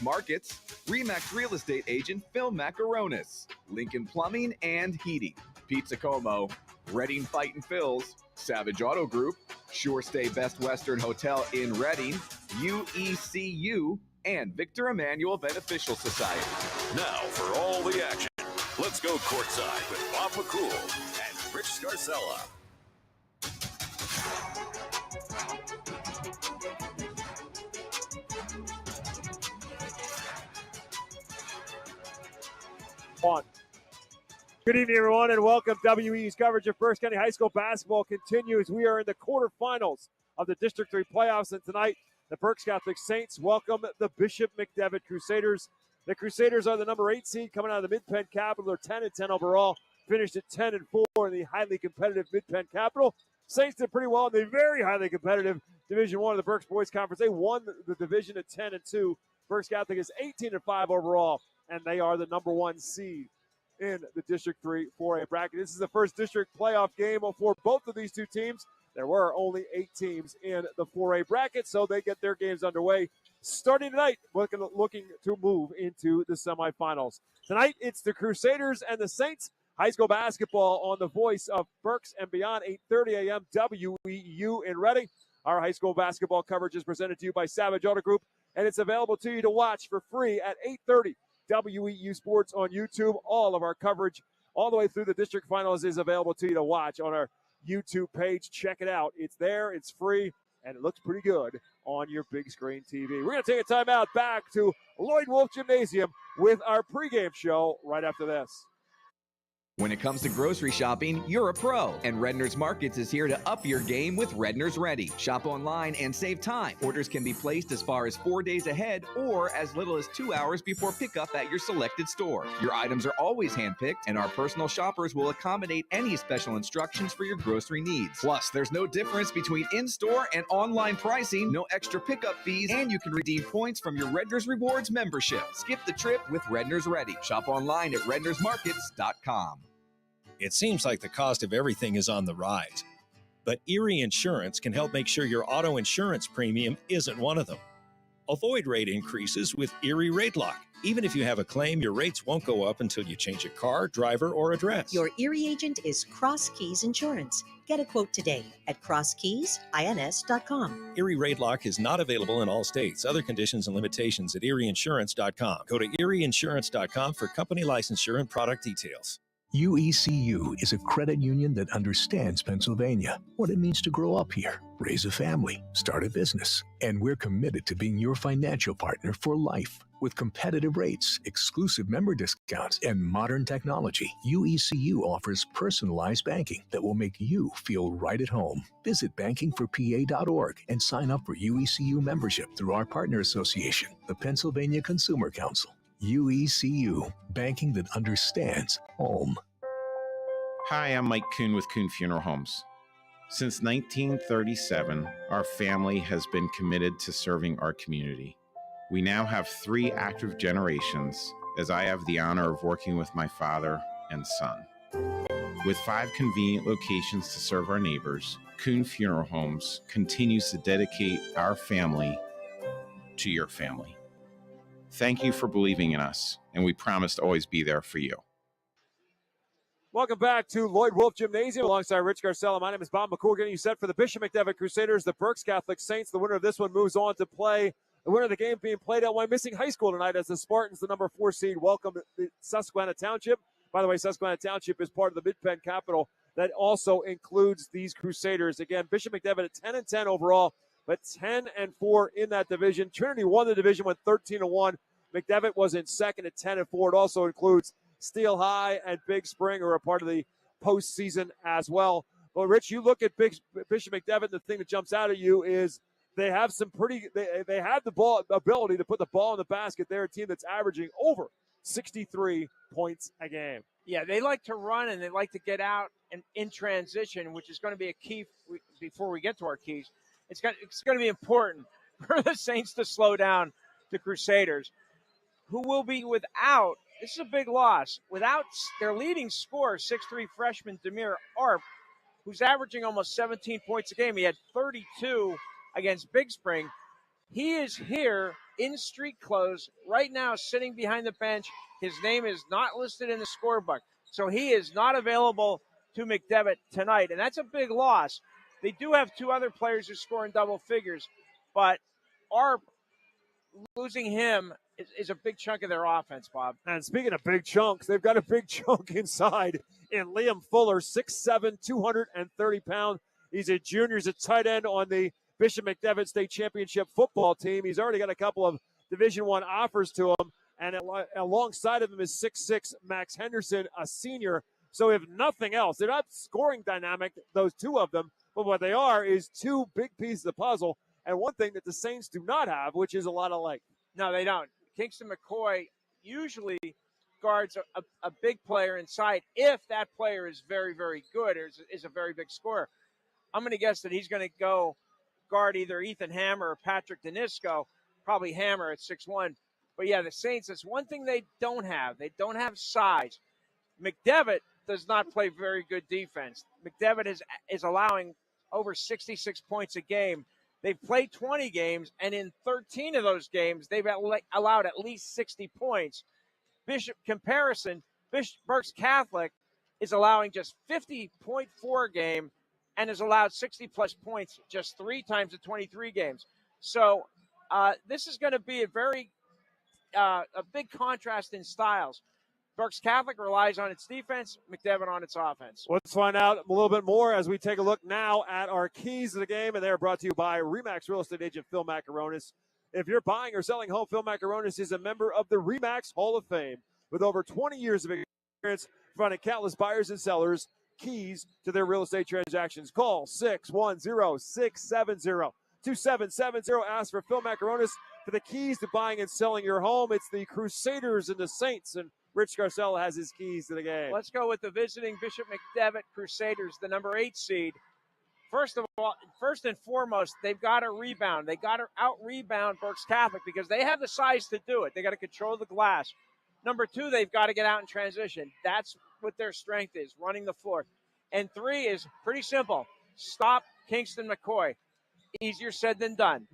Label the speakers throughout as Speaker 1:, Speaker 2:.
Speaker 1: Markets, Remax Real Estate Agent Phil Macaronis, Lincoln Plumbing and Heating, Pizza Como, Reading Fight and Phil's, Savage Auto Group, Sure Stay Best Western Hotel in Reading, WEEU, and Victor Emmanuel Beneficial Society.
Speaker 2: Now for all the action, let's go courtside with Bob McCool and Rich Scarcella.
Speaker 3: Good evening, everyone, and welcome. WEU's coverage of Berks County High School basketball continues. We are in the quarterfinals of the District 3 playoffs, and tonight the Berks Catholic Saints welcome the Bishop McDevitt Crusaders. The Crusaders are the number 8 seed coming out of the Mid-Penn Capital. They're 10-10 overall, finished at 10-4 in the highly competitive Mid-Penn Capital. Saints did pretty well in the very highly competitive Division 1 of the Berks Boys Conference. They won the division at 10-2. Berks Catholic is 18-5 overall, and they are the number 1 seed in the District 3 4A bracket. This is the first district playoff game for both of these two teams. There were only 8 teams in the 4A bracket, so they get their games underway starting tonight, looking to move into the semifinals. Tonight, it's the Crusaders and the Saints. High school basketball on the voice of Berks and beyond, 8:30 a.m. WEU in Reading. Our high school basketball coverage is presented to you by Savage Auto Group, and it's available to you to watch for free at 8:30. WEU Sports on YouTube. All of our coverage all the way through the district finals is available to you to watch on our YouTube page. Check it out. It's there. It's free, and it looks pretty good on your big screen TV. We're going to take a timeout back to Lloyd Wolf Gymnasium with our pregame show right after this.
Speaker 1: When it comes to grocery shopping, you're a pro, and Redner's Markets is here to up your game with Redner's Ready. Shop online and save time. Orders can be placed as far as 4 days ahead or as little as 2 hours before pickup at your selected store. Your items are always handpicked, and our personal shoppers will accommodate any special instructions for your grocery needs. Plus, there's no difference between in-store and online pricing, no extra pickup fees, and you can redeem points from your Redner's Rewards membership. Skip the trip with Redner's Ready. Shop online at rednersmarkets.com.
Speaker 4: It seems like the cost of everything is on the rise, but Erie Insurance can help make sure your auto insurance premium isn't one of them. Avoid rate increases with Erie Rate Lock. Even if you have a claim, your rates won't go up until you change a car, driver, or address.
Speaker 5: Your Erie agent is Cross Keys Insurance. Get a quote today at crosskeysins.com.
Speaker 4: Erie Rate Lock is not available in all states. Other conditions and limitations at erieinsurance.com. Go to erieinsurance.com for company licensure and product details.
Speaker 6: UECU is a credit union that understands Pennsylvania, what it means to grow up here, raise a family, start a business. And we're committed to being your financial partner for life. With competitive rates, exclusive member discounts, and modern technology, UECU offers personalized banking that will make you feel right at home. Visit bankingforpa.org and sign up for UECU membership through our partner association, the Pennsylvania Consumer Council. UECU, banking that understands home.
Speaker 7: Hi, I'm Mike Kuhn with Kuhn Funeral Homes. Since 1937, our family has been committed to serving our community. We now have 3 active generations, as I have the honor of working with my father and son. With 5 convenient locations to serve our neighbors, Kuhn Funeral Homes continues to dedicate our family to your family. Thank you for believing in us, and we promise to always be there for you.
Speaker 3: Welcome back to Lloyd Wolf Gymnasium alongside Rich Garcella. My name is Bob McCool, getting you set for the Bishop McDevitt Crusaders, the Berks Catholic Saints. The winner of this one moves on to play the winner of the game being played at Wyomissing High School tonight as the Spartans, the number 4 seed, welcome the Susquehanna Township. By the way, Susquehanna Township is part of the Mid-Penn Capital that also includes these Crusaders. Again, Bishop McDevitt at 10-10 overall, but 10-4 in that division. Trinity won the division, went 13-1. McDevitt was in second at 10-4. It also includes Steel High and Big Spring, who are a part of the postseason as well. But Rich, you look at Bishop McDevitt, the thing that jumps out at you is they have some they have the ability to put the ball in the basket. They're a team that's averaging over 63 points a game.
Speaker 8: Yeah, they like to run and they like to get out and in transition, which is going to be a key before we get to our keys. It's going to be important for the Saints to slow down the Crusaders, who will be without, this is a big loss, without their leading scorer, 6'3" freshman Demir Arp, who's averaging almost 17 points a game. He had 32 against Big Spring. He is here in street clothes right now, sitting behind the bench. His name is not listed in the scorebook, so he is not available to McDevitt tonight, and that's a big loss. They do have two other players who score in double figures, but losing him is a big chunk of their offense, Bob.
Speaker 3: And speaking of big chunks, they've got a big chunk inside in Liam Fuller, 6'7", 230 pounds. He's a junior. He's a tight end on the Bishop McDevitt State Championship football team. He's already got a couple of Division I offers to him. And alongside of him is 6'6", Max Henderson, a senior. So if nothing else, they're not scoring dynamic, those two of them, but what they are is two big pieces of the puzzle. And one thing that the Saints do not have, which is a lot of length.
Speaker 8: No, they don't. Kingston McCoy usually guards a big player inside if that player is very, very good or is a very big scorer. I'm going to guess that he's going to go guard either Ethan Hammer or Patrick Danisco, probably Hammer at 6'1". But, yeah, the Saints, that's one thing they don't have. They don't have size. McDevitt does not play very good defense. McDevitt is allowing over 66 points a game. They've played 20 games, and in 13 of those games, they've allowed at least 60 points. Berks Catholic is allowing just 50.4 a game and has allowed 60-plus points just 3 times in 23 games. So this is going to be a big contrast in styles. Berks Catholic relies on its defense, McDevitt on its offense.
Speaker 3: Let's find out a little bit more as we take a look now at our keys to the game, and they're brought to you by RE/MAX Real Estate Agent Phil Macaronis. If you're buying or selling home, Phil Macaronis is a member of the RE/MAX Hall of Fame with over 20 years of experience finding countless buyers and sellers keys to their real estate transactions. Call 610-670-2770. Ask for Phil Macaronis for the keys to buying and selling your home. It's the Crusaders and the Saints, and Rich Garcella has his keys to the game.
Speaker 8: Let's go with the visiting Bishop McDevitt Crusaders, the number 8 seed. First and foremost, they've got to rebound. They got to out-rebound Berks Catholic because they have the size to do it. They got to control the glass. Number 2, they've got to get out in transition. That's what their strength is, running the floor. And 3 is pretty simple. Stop Kingston McCoy. Easier said than done.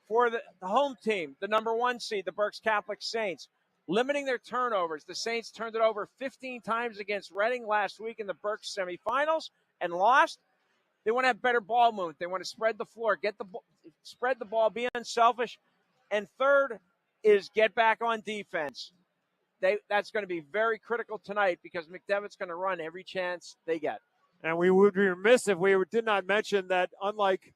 Speaker 8: For the home team, the number 1 seed, the Berks Catholic Saints, limiting their turnovers. The Saints turned it over 15 times against Reading last week in the Berks semifinals and lost. They want to have better ball movement. They want to spread the floor, spread the ball, be unselfish. And 3rd is get back on defense. That's going to be very critical tonight because McDevitt's going to run every chance they get.
Speaker 3: And we would be remiss if we did not mention that like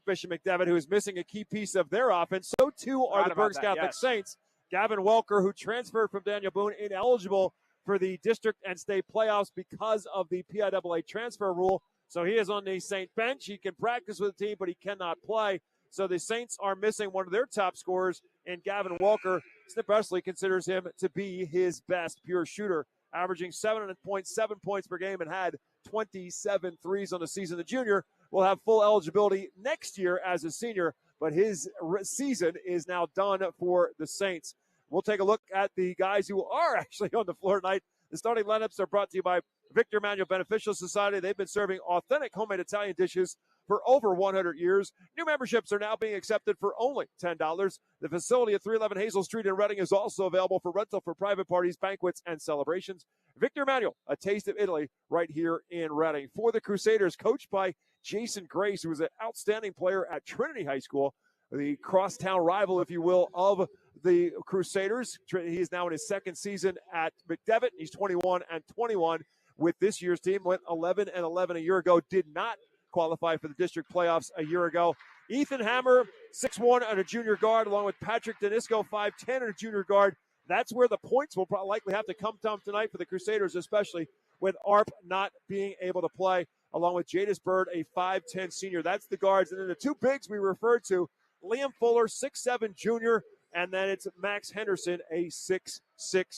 Speaker 3: Bishop McDevitt, who is missing a key piece of their offense, so too are the Berks Catholic Saints. Gavin Welker, who transferred from Daniel Boone, ineligible for the district and state playoffs because of the PIAA transfer rule. So he is on the Saint bench. He can practice with the team, but he cannot play. So the Saints are missing one of their top scorers in Gavin Welker. Snip Presley considers him to be his best pure shooter, averaging 7.7 points per game and had 27 threes on the season. The junior will have full eligibility next year as a senior, but his season is now done for the Saints. We'll take a look at the guys who are actually on the floor tonight. The starting lineups are brought to you by Victor Manuel Beneficial Society. They've been serving authentic homemade Italian dishes for over 100 years. New memberships are now being accepted for only $10. The facility at 311 Hazel Street in Reading is also available for rental for private parties, banquets, and celebrations. Victor Manuel, a taste of Italy right here in Reading. For the Crusaders, coached by Jason Grace, who was an outstanding player at Trinity High School, the crosstown rival, if you will, of the Crusaders. He is now in his 2nd season at McDevitt. He's 21-21 with this year's team. Went 11-11 a year ago. Did not qualify for the district playoffs a year ago. Ethan Hammer, 6'1", and a junior guard, along with Patrick Danisco, 5'10", and a junior guard. That's where the points will likely have to come down tonight for the Crusaders, especially with ARP not being able to play, along with Jadis Bird, a 5'10 senior. That's the guards. And then the 2 bigs we referred to, Liam Fuller, 6'7 junior, and then it's Max Henderson, a 6'6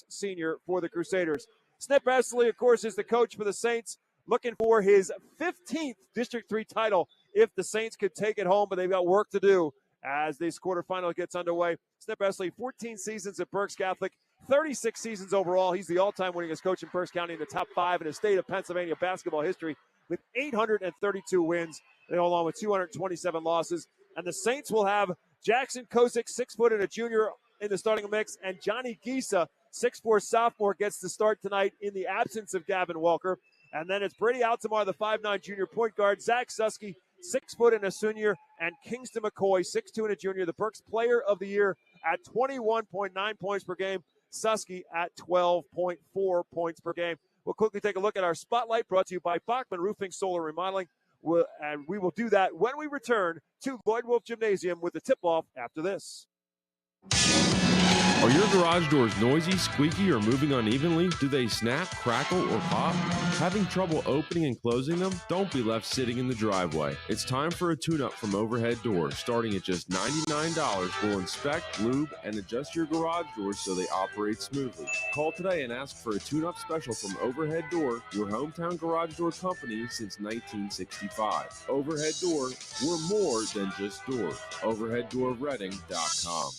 Speaker 3: senior for the Crusaders. Snip Presley, of course, is the coach for the Saints, looking for his 15th District 3 title if the Saints could take it home, but they've got work to do as this quarterfinal gets underway. Snip Presley, 14 seasons at Berks Catholic, 36 seasons overall. He's the all-time winningest coach in Berks County, in the top 5 in the state of Pennsylvania basketball history, with 832 wins, along with 227 losses. And the Saints will have Jackson Kozik, 6 foot and a junior in the starting mix, and Johnny Gisa, 6'4" sophomore, gets the start tonight in the absence of Gavin Welker. And then it's Brady Altamar, the 5'9" junior point guard, Zach Susky, 6 foot and a senior, and Kingston McCoy, 6'2" and a junior, the Berks Player of the Year at 21.9 points per game. Susky at 12.4 points per game. We'll quickly take a look at our spotlight brought to you by Bachman Roofing, Solar Remodeling. And we will do that when we return to Lloyd Wolf Gymnasium with the tip-off after this.
Speaker 9: Are your garage doors noisy, squeaky, or moving unevenly? Do they snap, crackle, or pop? Having trouble opening and closing them? Don't be left sitting in the driveway. It's time for a tune-up from Overhead Door. Starting at just $99, we'll inspect, lube, and adjust your garage doors so they operate smoothly. Call today and ask for a tune-up special from Overhead Door, your hometown garage door company since 1965. Overhead Door, we're more than just doors. OverheadDoorReading.com.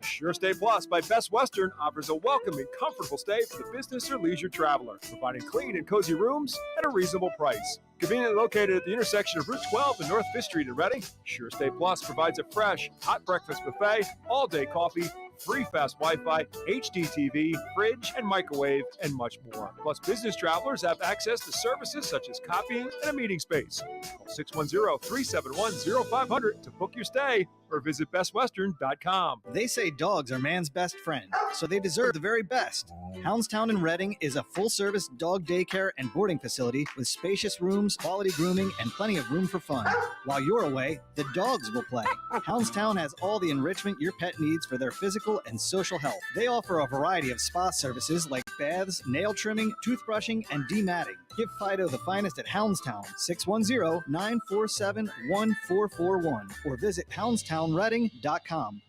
Speaker 10: Sure Stay Plus by Best Western offers a welcoming, comfortable stay for the business or leisure traveler, providing clean and cozy rooms at a reasonable price. Conveniently located at the intersection of Route 12 and North 5th Street in Reading, Sure Stay Plus provides a fresh, hot breakfast buffet, all-day coffee, free fast Wi-Fi, HD TV, fridge and microwave, and much more. Plus, business travelers have access to services such as copying and a meeting space. Call 610-371-0500 to book your stay or visit bestwestern.com.
Speaker 11: They say dogs are man's best friend, so they deserve the very best. Houndstown in Reading is a full-service dog daycare and boarding facility with spacious rooms, quality grooming, and plenty of room for fun. While you're away, the dogs will play. Houndstown has all the enrichment your pet needs for their physical and social health. They offer a variety of spa services like baths, nail trimming, toothbrushing, and dematting. Give Fido the finest at Houndstown, 610-947-1441, or visit houndstownreading.com.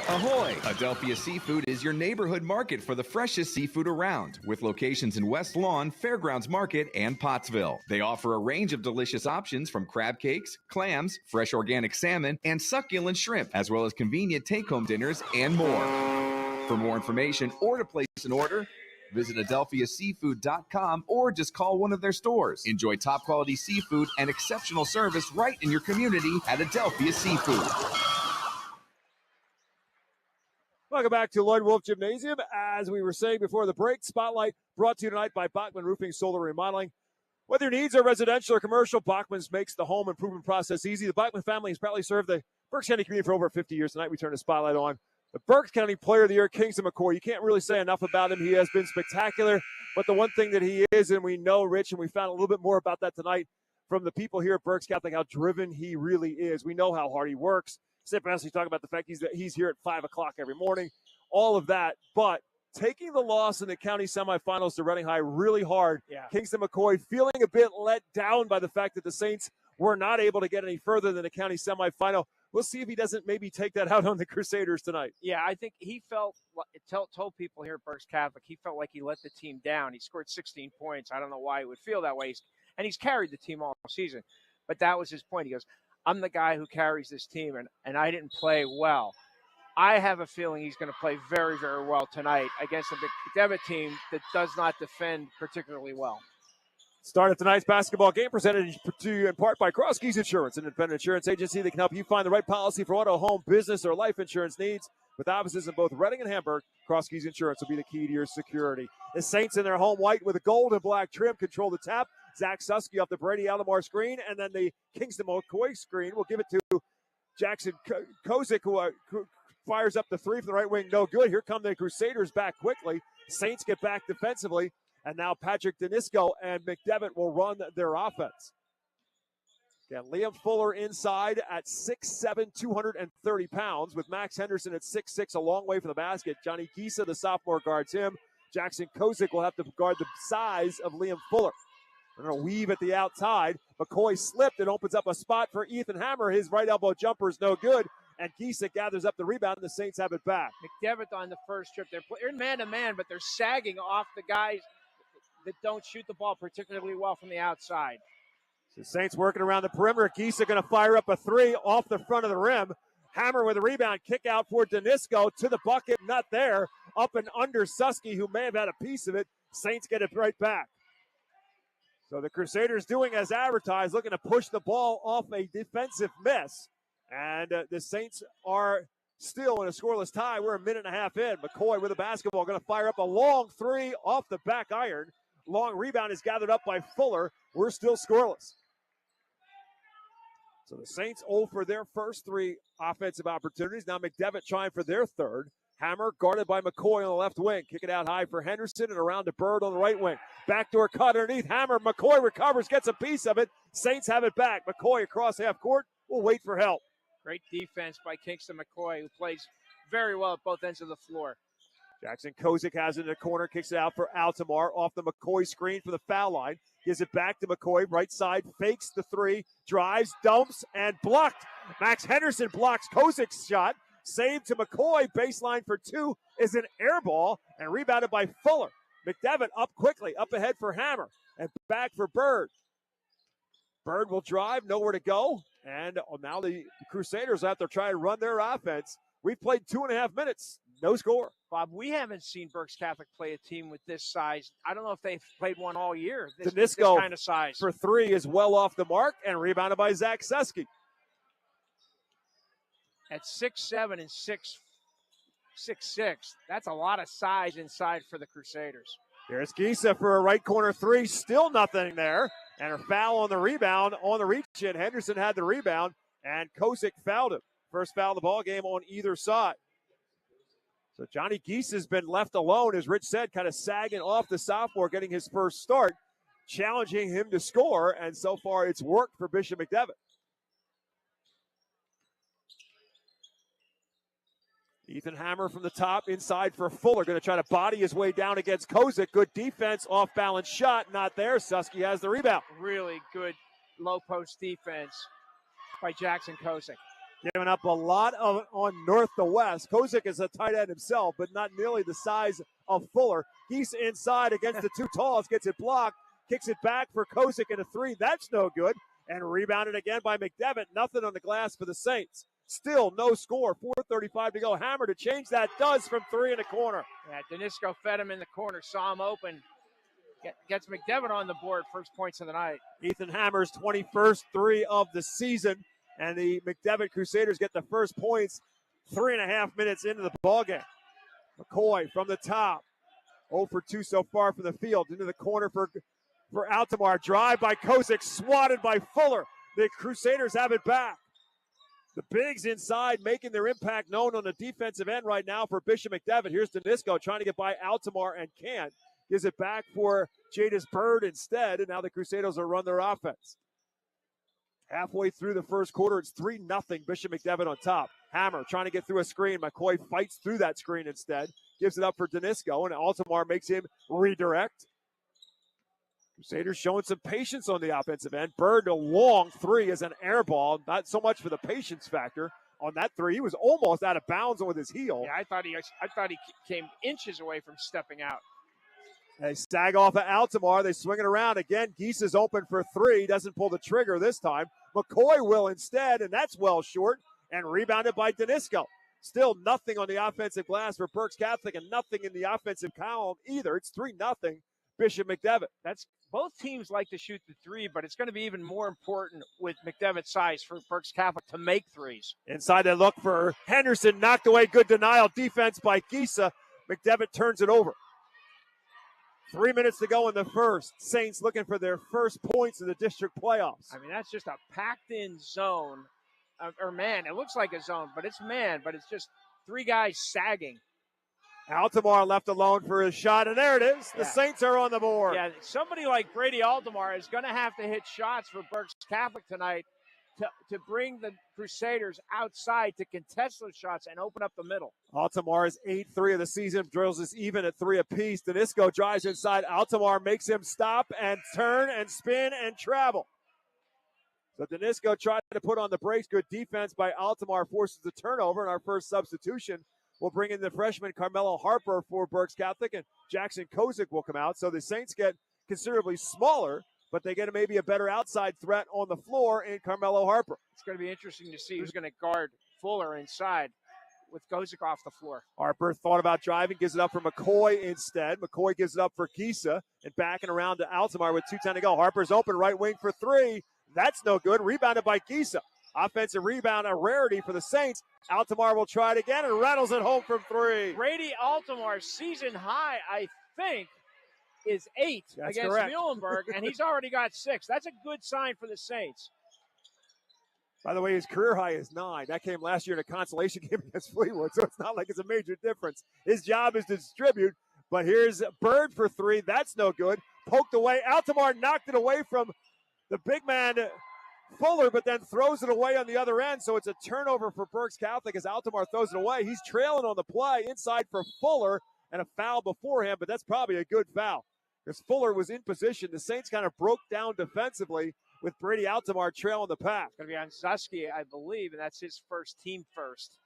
Speaker 1: Ahoy! Adelphia Seafood is your neighborhood market for the freshest seafood around, with locations in West Lawn, Fairgrounds Market, and Pottsville. They offer a range of delicious options from crab cakes, clams, fresh organic salmon, and succulent shrimp, as well as convenient take-home dinners and more. For more information or to place an order, visit AdelphiaSeafood.com or just call one of their stores. Enjoy top-quality seafood and exceptional service right in your community at Adelphia Seafood.
Speaker 3: Welcome back to Lloyd Wolf Gymnasium. As we were saying before the break, Spotlight brought to you tonight by Bachman Roofing, Solar Remodeling. Whether your needs are residential or commercial, Bachman's makes the home improvement process easy. The Bachman family has proudly served the Berks County community for over 50 years. Tonight we turn the spotlight on the Berks County Player of the Year, Kingston McCoy. You can't really say enough about him. He has been spectacular. But the one thing that he is, and we know, Rich, and we found a little bit more about that tonight from the people here at Berks Catholic, how driven he really is. We know how hard he works. Step Ashley talking about the fact he's here at 5 o'clock every morning, all of that. But taking the loss in the county semifinals to Reading High really hard. Yeah. Kingston McCoy feeling a bit let down by the fact that the Saints were not able to get any further than the county semifinal. We'll see if he doesn't maybe take that out on the Crusaders tonight.
Speaker 8: Yeah, I think he felt, told people here at Berks Catholic, he felt like he let the team down. He scored 16 points. I don't know why he would feel that way. And he's carried the team all season. But that was his point. He goes, I'm the guy who carries this team, and I didn't play well. I have a feeling he's going to play very, very well tonight against a McDevitt team that does not defend particularly well.
Speaker 3: Start of tonight's basketball game presented to you in part by Cross Keys Insurance, an independent insurance agency that can help you find the right policy for auto, home, business, or life insurance needs. With offices in both Reading and Hamburg, Cross Keys Insurance will be the key to your security. The Saints in their home white with a gold and black trim control the tap. Zach Susky off the Brady Alomar screen, and then the Kingston McCoy screen. We'll give it to Jackson Kozik, who fires up the three from the right wing. No good. Here come the Crusaders back quickly. Saints get back defensively, and now Patrick Danisco and McDevitt will run their offense. Again, Liam Fuller inside at 6'7", 230 pounds, with Max Henderson at 6'6", a long way from the basket. Johnny Gisa, the sophomore, guards him. Jackson Kozik will have to guard the size of Liam Fuller. They're going to weave at the outside. McCoy slipped. It opens up a spot for Ethan Hammer. His right elbow jumper is no good. And Gisa gathers up the rebound, and the Saints have it back.
Speaker 8: McDevitt on the first trip. They're man-to-man, but they're sagging off the guys that don't shoot the ball particularly well from the outside.
Speaker 3: The Saints working around the perimeter. Gisa going to fire up a three off the front of the rim. Hammer with a rebound. Kick out for Danisco to the bucket. Not there. Up and under Susky, who may have had a piece of it. Saints get it right back. So the Crusaders doing as advertised, looking to push the ball off a defensive miss. And the Saints are still in a scoreless tie. We're a minute and a half in. McCoy with the basketball, going to fire up a long three off the back iron. Long rebound is gathered up by Fuller. We're still scoreless. So the Saints 0 for their first 3 offensive opportunities. Now McDevitt trying for their third. Hammer guarded by McCoy on the left wing. Kick it out high for Henderson and around to Bird on the right wing. Backdoor cut underneath. Hammer. McCoy recovers, gets a piece of it. Saints have it back. McCoy across half court. We'll wait for help.
Speaker 8: Great defense by Kingston McCoy, who plays very well at both ends of the floor.
Speaker 3: Jackson Kozik has it in the corner. Kicks it out for Altamar off the McCoy screen for the foul line. Gives it back to McCoy. Right side. Fakes the 3. Drives. Dumps. And blocked. Max Henderson blocks Kozik's shot. Saved to McCoy, baseline for 2 is an air ball and rebounded by Fuller. McDevitt up quickly, up ahead for Hammer and back for Bird. Bird will drive, nowhere to go. And now the Crusaders have to try and run their offense. We've played 2.5 minutes, no score.
Speaker 8: Bob, we haven't seen Berks Catholic play a team with this size. I don't know if they've played one all year. This kind of size.
Speaker 3: For 3 is well off the mark and rebounded by Zach Seske.
Speaker 8: At 6'7" and 6'6", that's a lot of size inside for the Crusaders.
Speaker 3: Here's Gisa for a right corner 3, still nothing there. And a foul on the rebound on the reach-in. Henderson had the rebound, and Kozik fouled him. First foul of the ball game on either side. So Johnny Geese has been left alone, as Rich said, kind of sagging off the sophomore, getting his first start, challenging him to score, and so far it's worked for Bishop McDevitt. Ethan Hammer from the top, inside for Fuller. Going to try to body his way down against Kozik. Good defense, off-balance shot, not there. Susky has the rebound.
Speaker 8: Really good low-post defense by Jackson Kozik.
Speaker 3: Giving up a lot on north to west. Kozik is a tight end himself, but not nearly the size of Fuller. He's inside against the 2 talls, gets it blocked, kicks it back for Kozik in a 3. That's no good. And rebounded again by McDevitt. Nothing on the glass for the Saints. Still no score. 4:35 to go. Hammer to change that. Does from 3 in the corner.
Speaker 8: Yeah, Danisco fed him in the corner. Saw him open. Gets McDevitt on the board. First points of the night.
Speaker 3: Ethan Hammer's 21st 3 of the season. And the McDevitt Crusaders get the first points 3.5 minutes into the ballgame. McCoy from the top. 0 for 2 so far from the field. Into the corner for Altamar. Drive by Kozik. Swatted by Fuller. The Crusaders have it back. The bigs inside making their impact known on the defensive end right now for Bishop McDevitt. Here's Danisco trying to get by Altamar and can't. Gives it back for Jadis Bird instead, and now the Crusaders will run their offense. Halfway through the first quarter, it's 3-0 Bishop McDevitt on top. Hammer trying to get through a screen. McCoy fights through that screen instead. Gives it up for Danisco, and Altamar makes him redirect. Crusaders showing some patience on the offensive end. Bird, a long 3 is an air ball. Not so much for the patience factor on that 3. He was almost out of bounds with his heel.
Speaker 8: Yeah, I thought he came inches away from stepping out.
Speaker 3: They stag off of Altamar. They swing it around again. Geese is open for 3. Doesn't pull the trigger this time. McCoy will instead, and that's well short. And rebounded by Danisco. Still nothing on the offensive glass for Berks Catholic, and nothing in the offensive column either. It's 3-0 Bishop McDevitt.
Speaker 8: Both teams like to shoot the 3, but it's going to be even more important with McDevitt's size for Berks Catholic to make 3s.
Speaker 3: Inside they look for Henderson. Knocked away. Good denial. Defense by Gisa. McDevitt turns it over. 3 minutes to go in the first. Saints looking for their first points in the district playoffs.
Speaker 8: I mean, that's just a packed-in zone. Or man, it looks like a zone, but it's man. But it's just 3 guys sagging.
Speaker 3: Altamar left alone for his shot, and there it is. The Saints are on the board.
Speaker 8: Yeah, somebody like Brady Altamar is going to have to hit shots for Berks Catholic tonight to bring the Crusaders outside to contest those shots and open up the middle.
Speaker 3: Altamar is 8-3 of the season, drills us even at 3 apiece. Danisco drives inside. Altamar makes him stop and turn and spin and travel. So Danisco tried to put on the brakes. Good defense by Altamar forces the turnover, and our first substitution will bring in the freshman Carmelo Harper for Berks Catholic, and Jackson Kozik will come out. So the Saints get considerably smaller, but they get maybe a better outside threat on the floor in Carmelo Harper.
Speaker 8: It's going to be interesting to see who's going to guard Fuller inside with Gozick off the floor.
Speaker 3: Harper thought about driving, gives it up for McCoy instead. McCoy gives it up for Gisa and backing around to Altamar with 2:10 to go. Harper's open, right wing for three. That's no good. Rebounded by Gisa. Offensive rebound, a rarity for the Saints. Altamar will try it again and rattles it home from three.
Speaker 8: Brady Altamar's season high, I think, is 8
Speaker 3: That's
Speaker 8: against
Speaker 3: correct.
Speaker 8: Muhlenberg, and he's already got 6. That's a good sign for the Saints.
Speaker 3: By the way, his career high is 9. That came last year in a consolation game against Fleetwood, so it's not like it's a major difference. His job is to distribute, but here's Bird for 3. That's no good. Poked away. Altamar knocked it away from the big man, Fuller, but then throws it away on the other end, so it's a turnover for Berks Catholic as Altamar throws it away. He's trailing on the play inside for Fuller, and a foul before him, but that's probably a good foul because Fuller was in position. The Saints kind of broke down defensively with Brady Altamar trailing the pack.
Speaker 8: Going to be on Zusky, I believe, and that's his team first.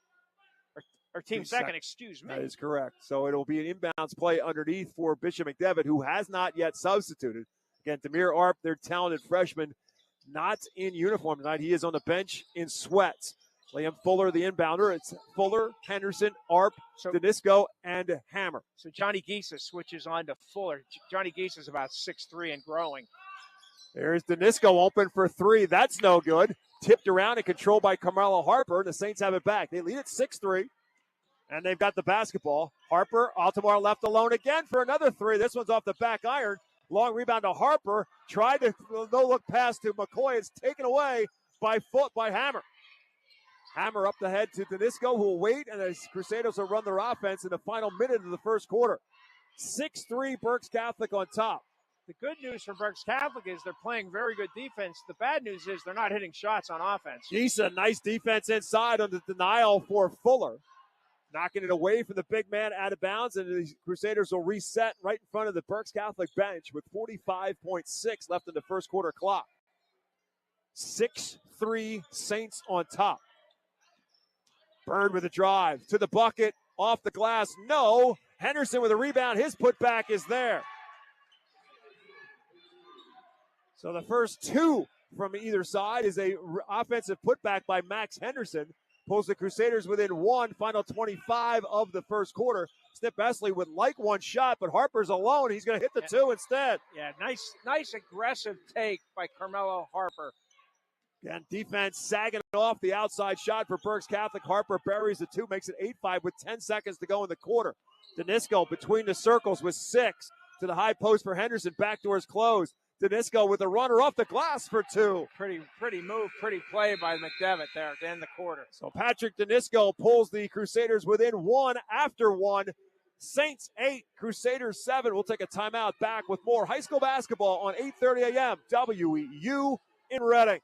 Speaker 8: Or team second, excuse me.
Speaker 3: That is correct. So it'll be an inbounds play underneath for Bishop McDevitt, who has not yet substituted. Again, Demir Arp, their talented freshman, not in uniform tonight. He is on the bench in sweats. Liam Fuller, the inbounder. It's Fuller, Henderson, Arp, Danisco, and Hammer.
Speaker 8: So Johnny Gisa switches on to Fuller. Johnny Gisa is about 6'3" and growing.
Speaker 3: There's Danisco open for 3. That's no good. Tipped around and controlled by Carmelo Harper. The Saints have it back. They lead at 6-3, and they've got the basketball. Harper, Altamar left alone again for another 3. This one's off the back iron. Long rebound to Harper. Tried to no-look pass to McCoy. It's taken away by Hammer. Hammer up the head to Danisco, who will wait, and the Crusaders will run their offense in the final minute of the first quarter. 6-3 Berks Catholic on top.
Speaker 8: The good news for Berks Catholic is they're playing very good defense. The bad news is they're not hitting shots on offense.
Speaker 3: Gisa, nice defense inside on the denial for Fuller. Knocking it away from the big man out of bounds, and the Crusaders will reset right in front of the Berks Catholic bench with 45.6 left in the first quarter clock. 6-3 Saints on top. Bird with a drive to the bucket, off the glass, no. Henderson with a rebound, his putback is there. So the first 2 from either side is a offensive putback by Max Henderson. Pulls the Crusaders within 1, final 25 of the first quarter. Snip Besley would like one shot, but Harper's alone. He's going to hit the 2 instead.
Speaker 8: Yeah, nice aggressive take by Carmelo Harper.
Speaker 3: Again, defense sagging off the outside shot for Berks Catholic. Harper buries the 2, makes it 8-5 with 10 seconds to go in the quarter. Danisco between the circles with 6 to the high post for Henderson. Backdoors closed. Danisco with a runner off the glass for 2.
Speaker 8: Pretty move, pretty play by McDevitt there to end the quarter.
Speaker 3: So Patrick Danisco pulls the Crusaders within 1 after 1. Saints 8, Crusaders 7. We'll take a timeout. Back with more high school basketball on 8:30 a.m. WEEU in Reading.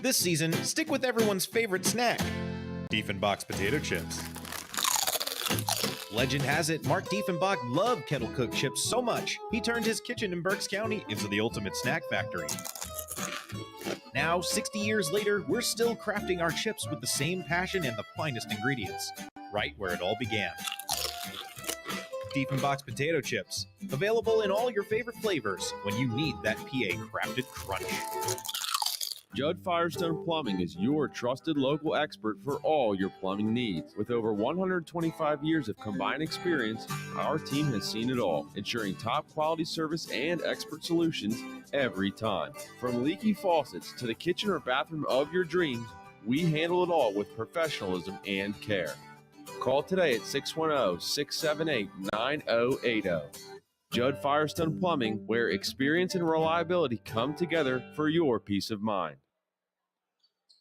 Speaker 12: This season, stick with everyone's favorite snack, Diefenbach's potato chips. Legend has it, Mark Diefenbach loved kettle-cooked chips so much, he turned his kitchen in Berks County into the ultimate snack factory. Now, 60 years later, we're still crafting our chips with the same passion and the finest ingredients, right where it all began. Diefenbach's potato chips, available in all your favorite flavors when you need that PA-crafted crunch.
Speaker 9: Judd Firestone Plumbing is your trusted local expert for all your plumbing needs. With over 125 years of combined experience, our team has seen it all, ensuring top quality service and expert solutions every time. From leaky faucets to the kitchen or bathroom of your dreams, we handle it all with professionalism and care. Call today at 610-678-9080. Judd Firestone Plumbing, where experience and reliability come together for your peace of mind.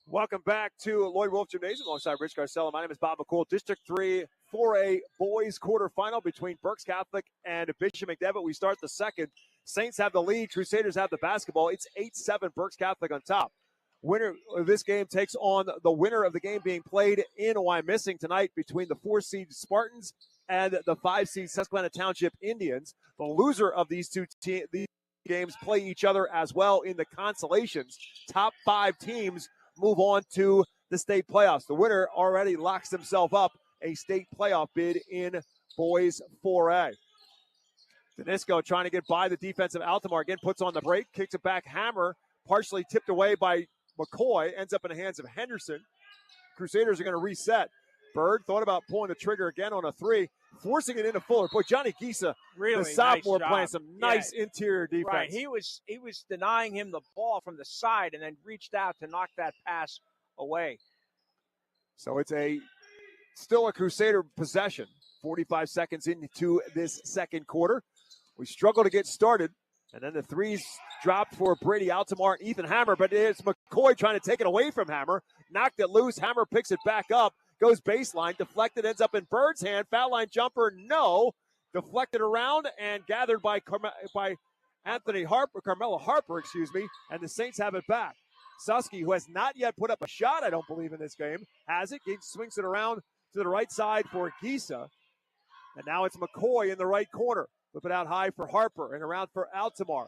Speaker 3: Welcome back to Lloyd Wolf Gymnasium alongside Rich Garcella. My name is Bob McCool. District 3 4A boys quarterfinal between Berks Catholic and Bishop McDevitt. We start the second. Saints have the lead. Crusaders have the basketball. It's 8-7 Berks Catholic on top. Winner of this game takes on the winner of the game being played in Wyomissing tonight between the 4-seed Spartans and the 5-seed Susquehanna Township Indians. The loser of these these games play each other as well in the consolations. Top 5 teams move on to the state playoffs. The winner already locks himself up a state playoff bid in Boys 4A. Danisco trying to get by the defensive Altamar. Again, puts on the break, kicks it back. Hammer, partially tipped away by McCoy, ends up in the hands of Henderson. Crusaders are going to reset. Bird thought about pulling the trigger again on a three, forcing it into Fuller. Boy, Johnny Gisa,
Speaker 8: really
Speaker 3: the sophomore,
Speaker 8: nice
Speaker 3: playing some nice interior defense.
Speaker 8: Right, he was denying him the ball from the side and then reached out to knock that pass away.
Speaker 3: So it's still a Crusader possession. 45 seconds into this second quarter. We struggle to get started. And then the threes dropped for Brady Altamar and Ethan Hammer, but it's McCoy trying to take it away from Hammer. Knocked it loose. Hammer picks it back up. Goes baseline. Deflected. Ends up in Bird's hand. Foul line jumper. No. Deflected around and gathered by Carmelo Harper, and the Saints have it back. Susky, who has not yet put up a shot, I don't believe, in this game, has it. He swings it around to the right side for Gisa. And now it's McCoy in the right corner. Flip it out high for Harper and around for Altamar.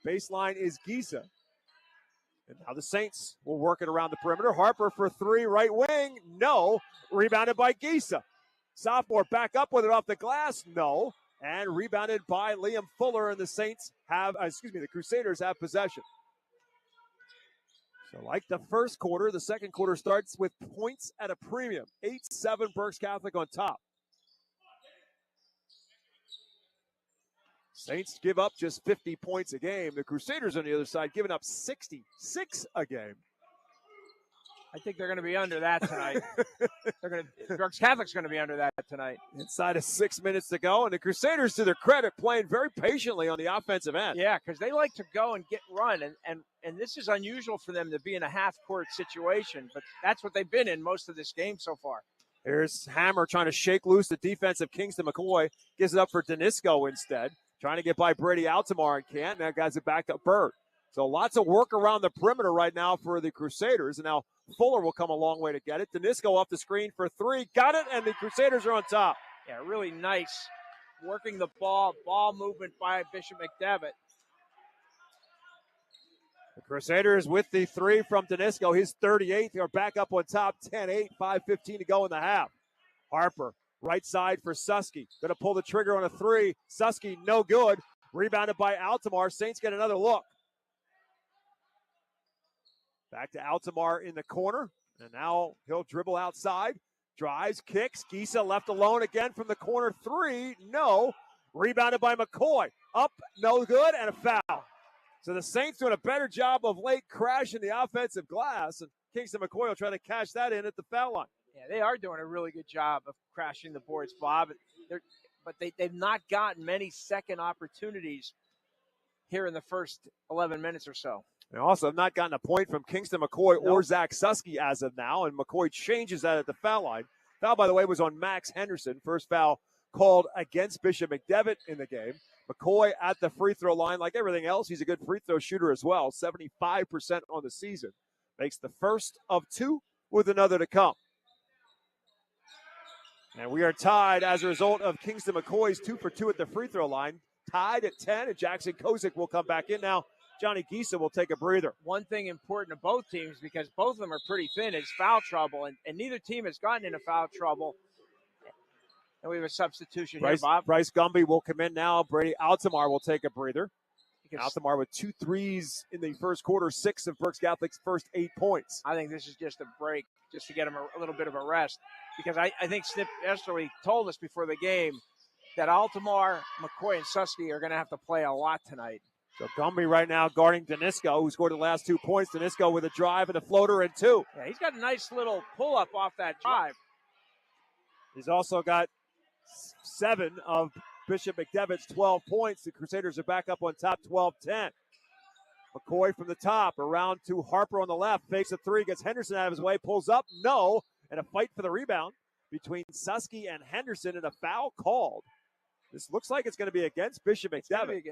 Speaker 3: Baseline is Gisa. And now the Saints will work it around the perimeter. Harper for three, right wing. No. Rebounded by Gisa. Sophomore back up with it off the glass. No. And rebounded by Liam Fuller, and the the Crusaders have possession. So like the first quarter, the second quarter starts with points at a premium. 8-7 Berks Catholic on top. Saints give up just 50 points a game. The Crusaders on the other side giving up 66 a game.
Speaker 8: I think they're going to be under that tonight. Berks Catholic's going to be under that tonight.
Speaker 3: Inside of 6 minutes to go, and the Crusaders, to their credit, playing very patiently on the offensive end.
Speaker 8: Yeah, because they like to go and get run, and this is unusual for them to be in a half-court situation, but that's what they've been in most of this game so far.
Speaker 3: Here's Hammer trying to shake loose the defense of Kingston McCoy. Gives it up for Danisco instead. Trying to get by Brady Altamar and can't. Now guys it back to Bird. So lots of work around the perimeter right now for the Crusaders. And now Fuller will come a long way to get it. Danisco off the screen for three. Got it, and the Crusaders are on top.
Speaker 8: Yeah, really nice working the ball movement by Bishop McDevitt.
Speaker 3: The Crusaders with the three from Danisco. His 38th. They're back up on top. 10-8, 5:15 to go in the half. Harper, right side for Susky. Going to pull the trigger on a three. Susky, no good. Rebounded by Altamar. Saints get another look. Back to Altamar in the corner. And now he'll dribble outside. Drives, kicks. Gisa left alone again from the corner. Three, no. Rebounded by McCoy. Up, no good, and a foul. So the Saints doing a better job of late crashing the offensive glass. And Kingston McCoy will try to cash that in at the foul line.
Speaker 8: Yeah, they are doing a really good job of crashing the boards, Bob. But they've not gotten many second opportunities here in the first 11 minutes or so.
Speaker 3: They also have not gotten a point from Kingston McCoy or Zach Susky as of now, and McCoy changes that at the foul line. Foul, by the way, was on Max Henderson. First foul called against Bishop McDevitt in the game. McCoy at the free throw line. Like everything else, he's a good free throw shooter as well, 75% on the season. Makes the first of two with another to come. And we are tied as a result of Kingston McCoy's 2 for 2 at the free throw line. Tied at 10, and Jackson Kozik will come back in now. Johnny Gisa will take a breather.
Speaker 8: One thing important to both teams, because both of them are pretty thin, is foul trouble, and neither team has gotten into foul trouble. And we have a substitution here, Bob.
Speaker 3: Bryce Gumby will come in now. Brady Altamar will take a breather. Altamar with 2 threes in the first quarter, 6 of Berks Catholic's first 8 points.
Speaker 8: I think this is just a break, just to get him a little bit of a rest. Because I think Snip Esterly told us before the game that Altamar, McCoy, and Susky are going to have to play a lot tonight.
Speaker 3: So Gumby right now guarding Danisco, who scored the last 2 points. Danisco with a drive and a floater and 2.
Speaker 8: Yeah, he's got a nice little pull-up off that drive.
Speaker 3: He's also got 7 of Bishop McDevitt's 12 points. The Crusaders are back up on top, 12-10. McCoy from the top, around to Harper on the left. Fakes a three, gets Henderson out of his way, pulls up, no. And a fight for the rebound between Susky and Henderson, and a foul called. This looks like it's going to be against Bishop McDevitt.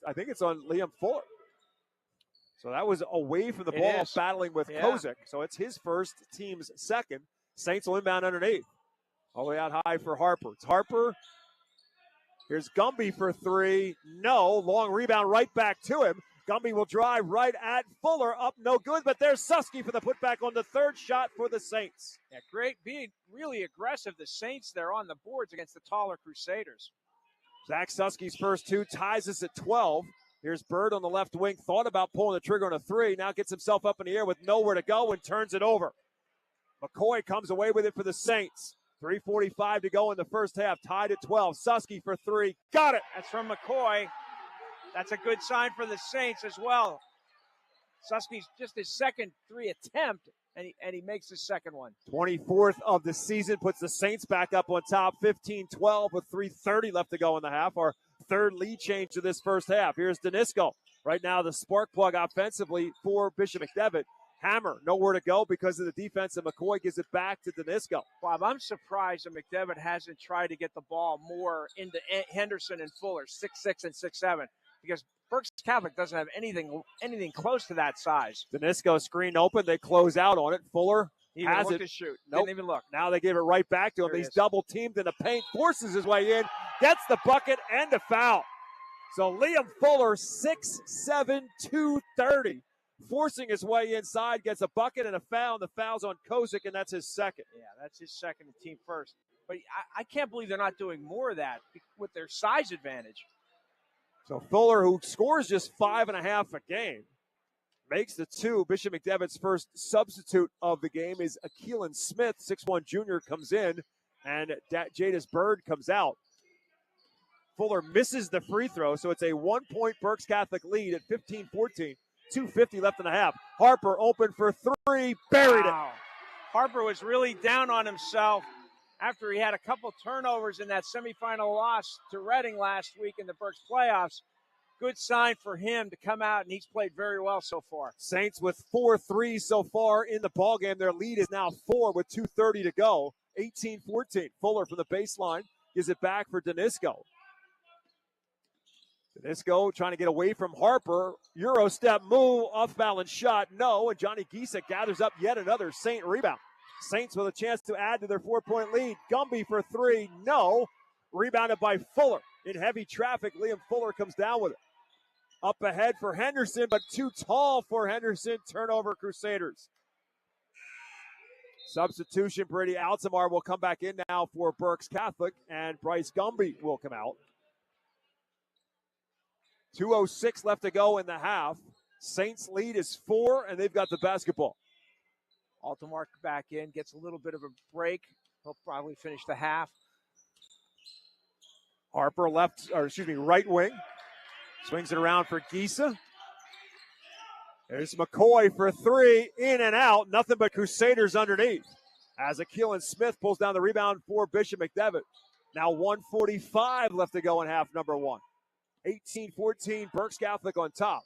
Speaker 3: I think it's on Liam Fuller. So that was away from the ball, battling with Kozik. So it's his first, team's second. Saints will inbound underneath. All the way out high for Harper. It's Harper. Here's Gumby for three. No. Long rebound right back to him. Gumby will drive right at Fuller. Up, no good. But there's Susky for the putback on the third shot for the Saints.
Speaker 8: Yeah, great. Being really aggressive. The Saints, they're on the boards against the taller Crusaders.
Speaker 3: Zach Susky's first 2 ties us at 12. Here's Bird on the left wing. Thought about pulling the trigger on a three. Now gets himself up in the air with nowhere to go and turns it over. McCoy comes away with it for the Saints. 3:45 to go in the first half. Tied at 12. Susky for three. Got it.
Speaker 8: That's from McCoy. That's a good sign for the Saints as well. Susky's just his second three attempt, and he makes his second one.
Speaker 3: 24th of the season puts the Saints back up on top. 15-12 with 3:30 left to go in the half. Our third lead change to this first half. Here's Danisco. Right now the spark plug offensively for Bishop McDevitt. Hammer, nowhere to go because of the defense, and McCoy gives it back to Danisco.
Speaker 8: Bob, I'm surprised that McDevitt hasn't tried to get the ball more into Henderson and Fuller, 6'6" and 6'7", because Berks Catholic doesn't have anything close to that size.
Speaker 3: Danisco screen open. They close out on it. Fuller has it.
Speaker 8: To shoot.
Speaker 3: Nope.
Speaker 8: Didn't even look.
Speaker 3: Now they give it right back to him. He's double teamed in the paint, forces his way in, gets the bucket and a foul. So Liam Fuller, 6'7", 230. Forcing his way inside, gets a bucket and a foul, and the foul's on Kozik, and that's his second.
Speaker 8: Yeah, that's his second and team first. But I can't believe they're not doing more of that with their size advantage.
Speaker 3: So Fuller, who scores just 5.5 a game, makes the two. Bishop McDevitt's first substitute of the game is Akeelan Smith, 6'1 junior, comes in, and Jadis Bird comes out. Fuller misses the free throw, so it's a 1-point Berks Catholic lead at 15-14. 2:50 left in the half. Harper open for three, buried it.
Speaker 8: Harper was really down on himself after he had a couple turnovers in that semifinal loss to Reading last week in the Berks playoffs. Good sign for him to come out, and he's played very well so far.
Speaker 3: Saints with 4 threes so far in the ballgame. Their lead is now 4 with 2:30 to go. 18-14. Fuller from the baseline gives it back for Danisco. Danisco trying to get away from Harper. Euro step move, off balance shot, no. And Johnny Gisa gathers up yet another Saint rebound. Saints with a chance to add to their 4-point lead. Gumby for three, no. Rebounded by Fuller. In heavy traffic, Liam Fuller comes down with it. Up ahead for Henderson, but too tall for Henderson. Turnover, Crusaders. Substitution, Brady Altamar will come back in now for Berks Catholic, and Bryce Gumby will come out. 2:06 left to go in the half. Saints lead is 4, and they've got the basketball.
Speaker 8: Altamar back in, gets a little bit of a break. He'll probably finish the half.
Speaker 3: Harper right wing. Swings it around for Gisa. There's McCoy for three, in and out. Nothing but Crusaders underneath. As Akeelan Smith pulls down the rebound for Bishop McDevitt. Now 1:45 left to go in half number 1. 18-14, Berks Catholic on top.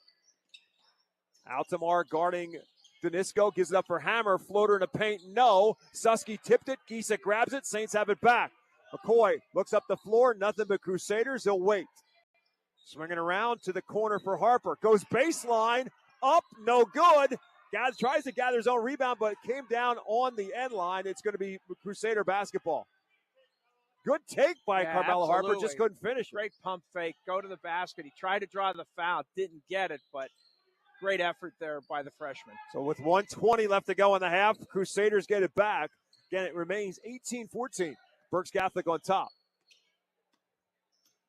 Speaker 3: Altamar guarding Danisco, gives it up for Hammer. Floater in the paint, no. Susky tipped it. Gisa grabs it. Saints have it back. McCoy looks up the floor. Nothing but Crusaders. He'll wait. Swinging around to the corner for Harper. Goes baseline. Up, no good. Tries to gather his own rebound, but came down on the end line. It's going to be Crusader basketball. Good take by Carmelo Harper, just couldn't finish it.
Speaker 8: Great pump fake, go to the basket. He tried to draw the foul, didn't get it, but great effort there by the freshman.
Speaker 3: So with 1:20 left to go in the half, Crusaders get it back. Again, it remains 18-14. Berks Catholic on top.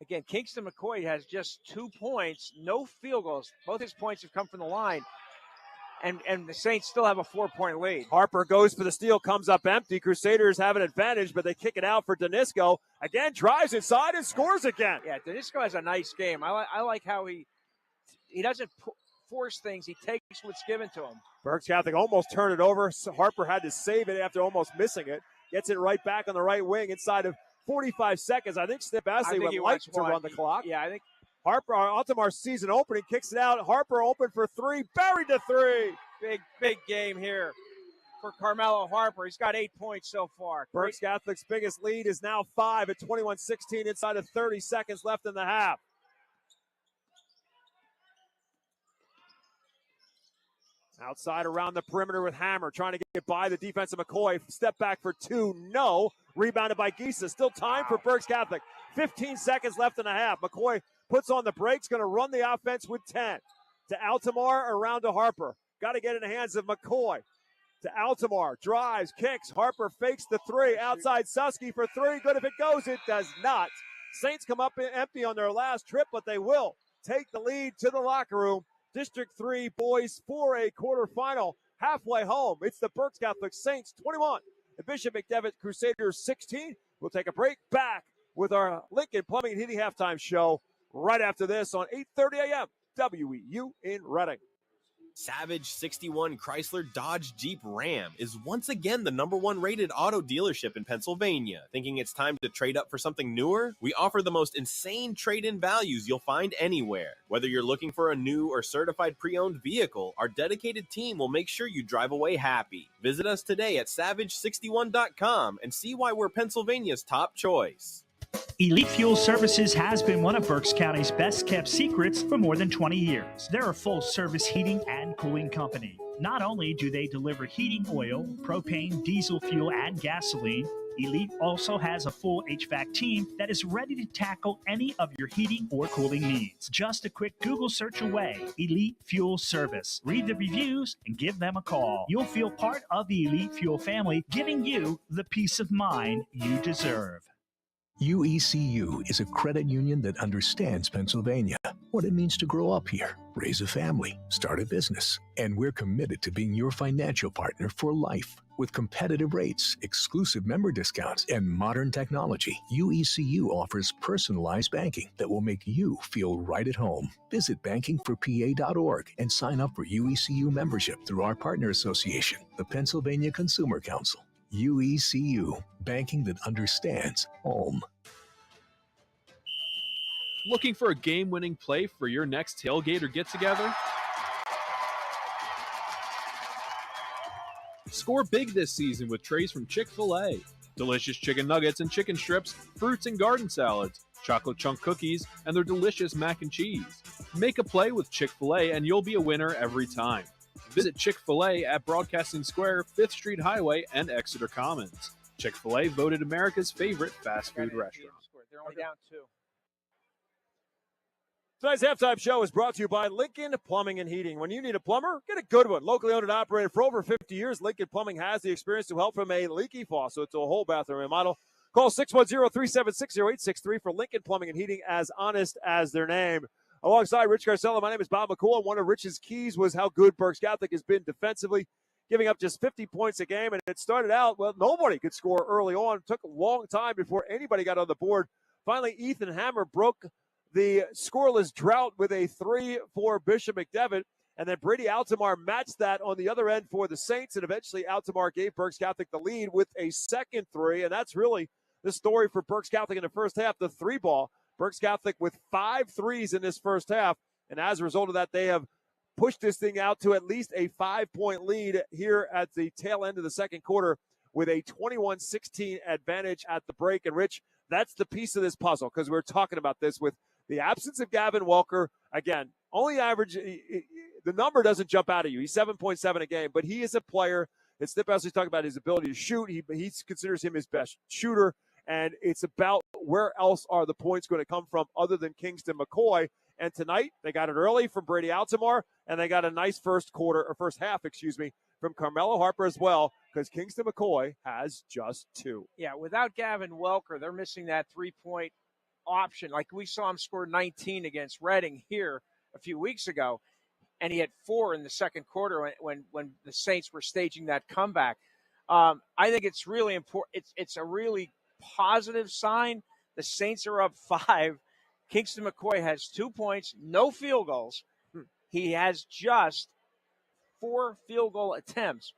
Speaker 8: Again, Kingston McCoy has just 2 points, no field goals. Both his points have come from the line. And the Saints still have a 4-point lead.
Speaker 3: Harper goes for the steal, comes up empty. Crusaders have an advantage, but they kick it out for Danisco. Again, drives inside and scores again.
Speaker 8: Yeah, Danisco has a nice game. I like how he doesn't force things. He takes what's given to him.
Speaker 3: Berks Catholic almost turned it over. So Harper had to save it after almost missing it. Gets it right back on the right wing inside of 45 seconds. I think Steph Bassey would like to run the clock.
Speaker 8: Yeah, I think
Speaker 3: Harper, Altamar's season opening, kicks it out. Harper open for three, buried to three.
Speaker 8: Big game here for Carmelo Harper. He's got 8 points so far.
Speaker 3: Berks Catholic's biggest lead is now 5 at 21-16 inside of 30 seconds left in the half. Outside around the perimeter with Hammer, trying to get by the defense of McCoy. Step back for two, no. Rebounded by Gisa. Still time for Berks Catholic. 15 seconds left in the half. McCoy puts on the brakes, going to run the offense with 10. To Altamar, around to Harper. Got to get in the hands of McCoy. To Altamar, drives, kicks. Harper fakes the three. Outside Susky for three. Good if it goes. It does not. Saints come up empty on their last trip, but they will take the lead to the locker room. District 3 boys for a quarterfinal. halfway home. It's the Berks Catholic Saints 21, the Bishop McDevitt Crusaders 16. We'll take a break, back with our Lincoln Plumbing and Heating halftime show right after this on 8:30 a.m. WEEU in Reading.
Speaker 13: Savage 61 Chrysler Dodge Jeep Ram is once again the #1 rated auto dealership in Pennsylvania. Thinking it's time to trade up for something newer? We offer the most insane trade-in values you'll find anywhere. Whether you're looking for a new or certified pre-owned vehicle, our dedicated team will make sure you drive away happy. Visit us today at savage61.com and see why we're Pennsylvania's top choice.
Speaker 14: Elite Fuel Services has been one of Berks County's best-kept secrets for more than 20 years. They're a full-service heating and cooling company. Not only do they deliver heating oil, propane, diesel fuel, and gasoline, Elite also has a full HVAC team that is ready to tackle any of your heating or cooling needs. Just a quick Google search away, Elite Fuel Service. Read the reviews and give them a call. You'll feel part of the Elite Fuel family, giving you the peace of mind you deserve.
Speaker 6: UECU is a credit union that understands Pennsylvania, what it means to grow up here, raise a family, start a business. And we're committed to being your financial partner for life. With competitive rates, exclusive member discounts, and modern technology, UECU offers personalized banking that will make you feel right at home. Visit bankingforpa.org and sign up for UECU membership through our partner association, the Pennsylvania Consumer Council. UECU, banking that understands home.
Speaker 10: Looking for a game-winning play for your next tailgate or get-together? Score big this season with trays from Chick-fil-A. Delicious chicken nuggets and chicken strips, fruits and garden salads, chocolate chunk cookies, and their delicious mac and cheese. Make a play with Chick-fil-A and you'll be a winner every time. Visit Chick-fil-A at Broadcasting Square, 5th Street Highway, and Exeter Commons. Chick-fil-A voted America's favorite fast food restaurant.
Speaker 8: They're only down 2.
Speaker 3: Tonight's halftime show is brought to you by Lincoln Plumbing and Heating. When you need a plumber, get a good one. Locally owned and operated for over 50 years, Lincoln Plumbing has the experience to help from a leaky faucet to a whole bathroom remodel. Call 610-376-0863 for Lincoln Plumbing and Heating, as honest as their name. Alongside Rich Garcella, my name is Bob McCool. One of Rich's keys was how good Berks Catholic has been defensively, giving up just 50 points a game. And it started out, well, nobody could score early on. It took a long time before anybody got on the board. Finally, Ethan Hammer broke the scoreless drought with a 3 for Bishop McDevitt. And then Brady Altamar matched that on the other end for the Saints. And eventually Altamar gave Berks Catholic the lead with a second 3. And that's really the story for Berks Catholic in the first half, the 3 ball. Berks Catholic with 5 threes in this first half. And as a result of that, they have pushed this thing out to at least a 5-point lead here at the tail end of the second quarter with a 21-16 advantage at the break. And Rich, that's the piece of this puzzle, because we're talking about this with the absence of Gavin Welker. Again, only average, the number doesn't jump out at you. He's 7.7 a game, but he is a player that Snip Ousley's talking about his ability to shoot. He considers him his best shooter, and it's about where else are the points going to come from other than Kingston McCoy. And tonight, they got it early from Brady Altamar, and they got a nice first half, from Carmelo Harper as well, because Kingston McCoy has just 2.
Speaker 8: Yeah, without Gavin Welker, they're missing that 3-point option. Like we saw him score 19 against Reading here a few weeks ago, and he had 4 in the second quarter when the Saints were staging that comeback. I think it's really important. It's a really positive sign. The Saints are up 5. Kingston McCoy has 2 points, no field goals. He has just 4 field goal attempts.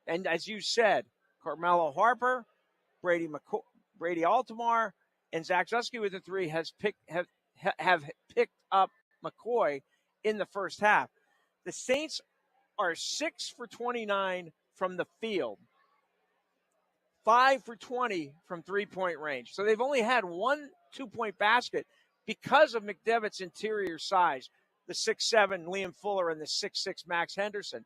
Speaker 8: And as you said, Carmelo Harper, Brady Altamar, and Zach Zusky with the 3 have picked up McCoy in the first half. The Saints are 6 for 29 from the field, 5 for 20 from 3-point range. So they've only had 1 2-point basket because of McDevitt's interior size, the 6'7" Liam Fuller and the 6'6" Max Henderson.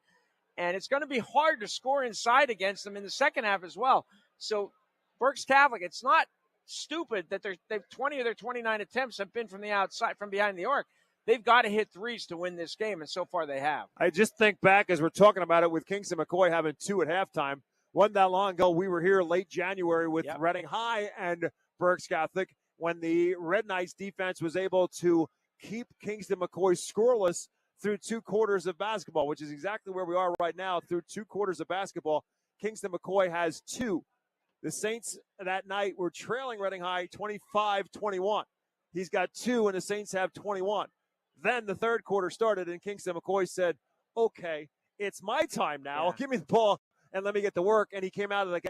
Speaker 8: And it's going to be hard to score inside against them in the second half as well. So Berks Catholic, it's not stupid that they've 20 of their 29 attempts have been from the outside, from behind the arc. They've got to hit threes to win this game, and so far they have.
Speaker 3: I just think back as we're talking about it with Kingston McCoy having 2 at halftime. Wasn't that long ago, we were here late January with Reading High and Berks Catholic when the Red Knights defense was able to keep Kingston McCoy scoreless through 2 quarters of basketball, which is exactly where we are right now through 2 quarters of basketball. Kingston McCoy has 2. The Saints that night were trailing Reading High 25-21. He's got 2, and the Saints have 21. Then the third quarter started, and Kingston McCoy said, okay, it's my time now.
Speaker 8: Yeah.
Speaker 3: Give me the ball and let me get to work. And he came out of the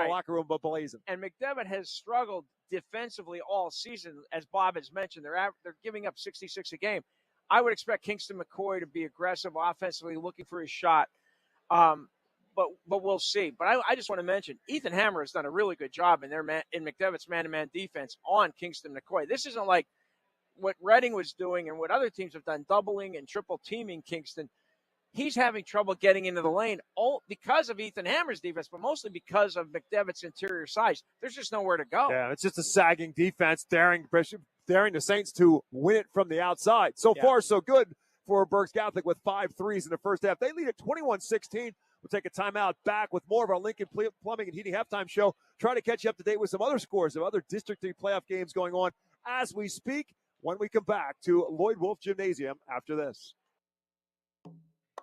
Speaker 3: locker room blazing.
Speaker 8: And McDevitt has struggled defensively all season, as Bob has mentioned. They're giving up 66 a game. I would expect Kingston McCoy to be aggressive offensively, looking for his shot. But we'll see. But I just want to mention, Ethan Hammer has done a really good job in McDevitt's man-to-man defense on Kingston McCoy. This isn't like what Reading was doing and what other teams have done, doubling and triple teaming Kingston. He's having trouble getting into the lane all because of Ethan Hammer's defense, but mostly because of McDevitt's interior size. There's just nowhere to go.
Speaker 3: Yeah, it's just a sagging defense, daring the Saints to win it from the outside. So far, so good for Berks Catholic with 5 threes in the first half. They lead at 21-16. We'll take a timeout, back with more of our Lincoln Plumbing and Heating halftime show. Try to catch you up to date with some other scores of other District 3 playoff games going on as we speak when we come back to Lloyd Wolf Gymnasium after this.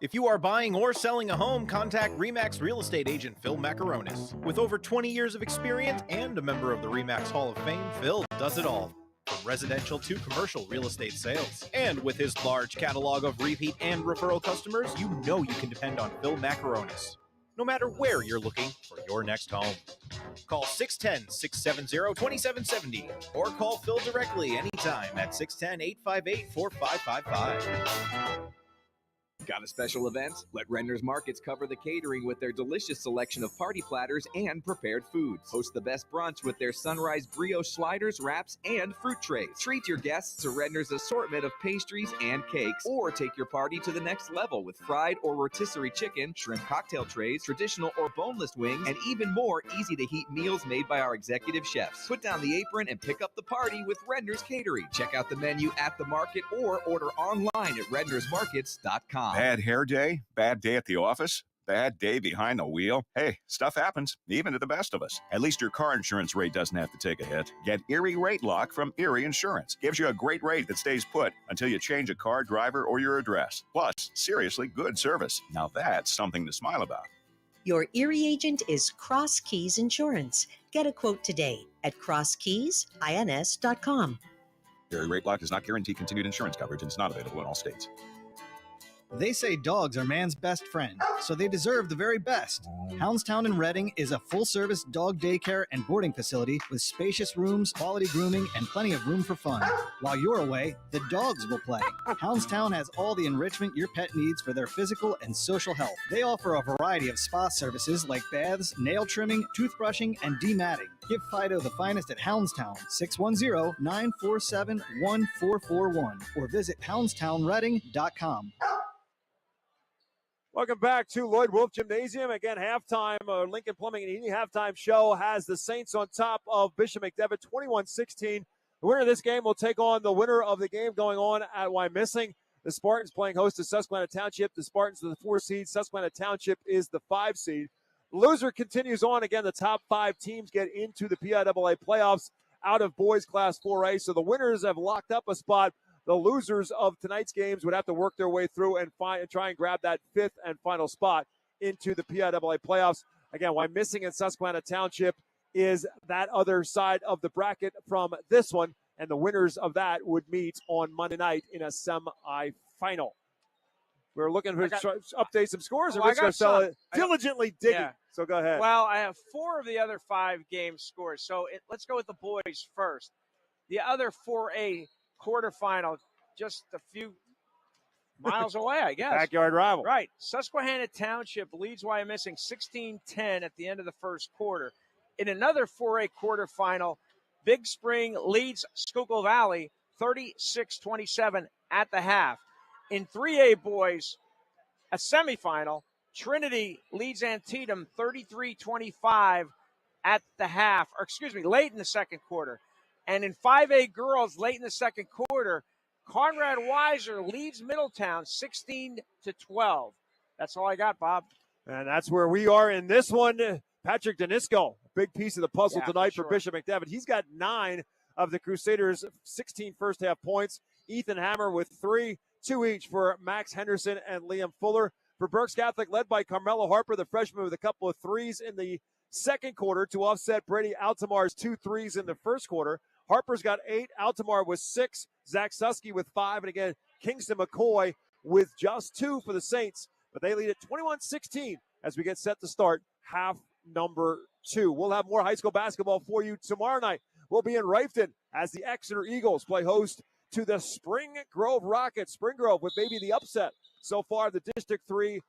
Speaker 12: If you are buying or selling a home, contact RE/MAX real estate agent Phil Macaronis. With over 20 years of experience and a member of the RE/MAX Hall of Fame, Phil does it all, from residential to commercial real estate sales. And with his large catalog of repeat and referral customers, you know you can depend on Phil Macaronis, no matter where you're looking for your next home. Call 610-670-2770 or call Phil directly anytime at 610-858-4555.
Speaker 1: Got a special event? Let Renner's Markets cover the catering with their delicious selection of party platters and prepared foods. Host the best brunch with their sunrise brioche sliders, wraps, and fruit trays. Treat your guests to Renner's assortment of pastries and cakes, or take your party to the next level with fried or rotisserie chicken, shrimp cocktail trays, traditional or boneless wings, and even more easy-to-heat meals made by our executive chefs. Put down the apron and pick up the party with Renner's Catering. Check out the menu at the market or order online at rennersmarkets.com.
Speaker 15: Bad hair day? Bad day at the office? Bad day behind the wheel? Hey, stuff happens, even to the best of us. At least your car insurance rate doesn't have to take a hit. Get Erie Rate Lock from Erie Insurance. Gives you a great rate that stays put until you change a car, driver, or your address. Plus, seriously good service. Now that's something to smile about.
Speaker 5: Your Erie agent is Cross Keys Insurance. Get a quote today at crosskeysins.com.
Speaker 15: Erie Rate Lock does not guarantee continued insurance coverage and is not available in all states.
Speaker 11: They say dogs are man's best friend, so they deserve the very best. Houndstown in Reading is a full-service dog daycare and boarding facility with spacious rooms, quality grooming, and plenty of room for fun. While you're away, the dogs will play. Houndstown has all the enrichment your pet needs for their physical and social health. They offer a variety of spa services like baths, nail trimming, toothbrushing, and dematting. Give Fido the finest at Houndstown, 610-947-1441, or visit houndstownreading.com.
Speaker 3: Welcome back to Lloyd Wolf Gymnasium. Again, halftime, Lincoln Plumbing and Heating halftime show has the Saints on top of Bishop McDevitt, 21-16. The winner of this game will take on the winner of the game going on at Wyomissing. The Spartans playing host to Susquehanna Township. The Spartans are the 4 seed. Susquehanna Township is the 5 seed. The loser continues on. Again, the top 5 teams get into the PIAA playoffs out of boys class 4A. So the winners have locked up a spot. The losers of tonight's games would have to work their way through and try and grab that 5th and final spot into the PIAA playoffs. Again, Wyomissing and Susquehanna Township is that other side of the bracket from this one, and the winners of that would meet on Monday night in a semifinal. We're looking to update some scores, and Rich Garcella diligently digging. Yeah. So go ahead.
Speaker 8: Well, I have 4 of the other 5 game scores. So let's go with the boys first. The other 4A quarterfinal, just a few miles away, I guess.
Speaker 3: Backyard rival.
Speaker 8: Right. Susquehanna Township leads Wyomissing 16-10 at the end of the first quarter. In another 4A quarterfinal, Big Spring leads Schuylkill Valley 36-27 at the half. In 3A boys, a semifinal, Trinity leads Antietam 33-25 at the half, late in the second quarter. And in 5A girls, late in the second quarter, Conrad Weiser leads Middletown 16-12. That's all I got, Bob.
Speaker 3: And that's where we are in this one. Patrick Danisco, big piece of the puzzle tonight for Bishop McDevitt. He's got 9 of the Crusaders' 16 first-half points. Ethan Hammer with 3. 2 each for Max Henderson and Liam Fuller. For Berks Catholic, led by Carmelo Harper, the freshman, with a couple of threes in the second quarter to offset Brady Altamar's 2 threes in the first quarter. Harper's got 8, Altamar with 6, Zach Susky with 5, and again, Kingston McCoy with just 2 for the Saints. But they lead at 21-16 as we get set to start half number 2. We'll have more high school basketball for you tomorrow night. We'll be in Rifton as the Exeter Eagles play host to the Spring Grove Rockets. Spring Grove with maybe the upset so far, the District 3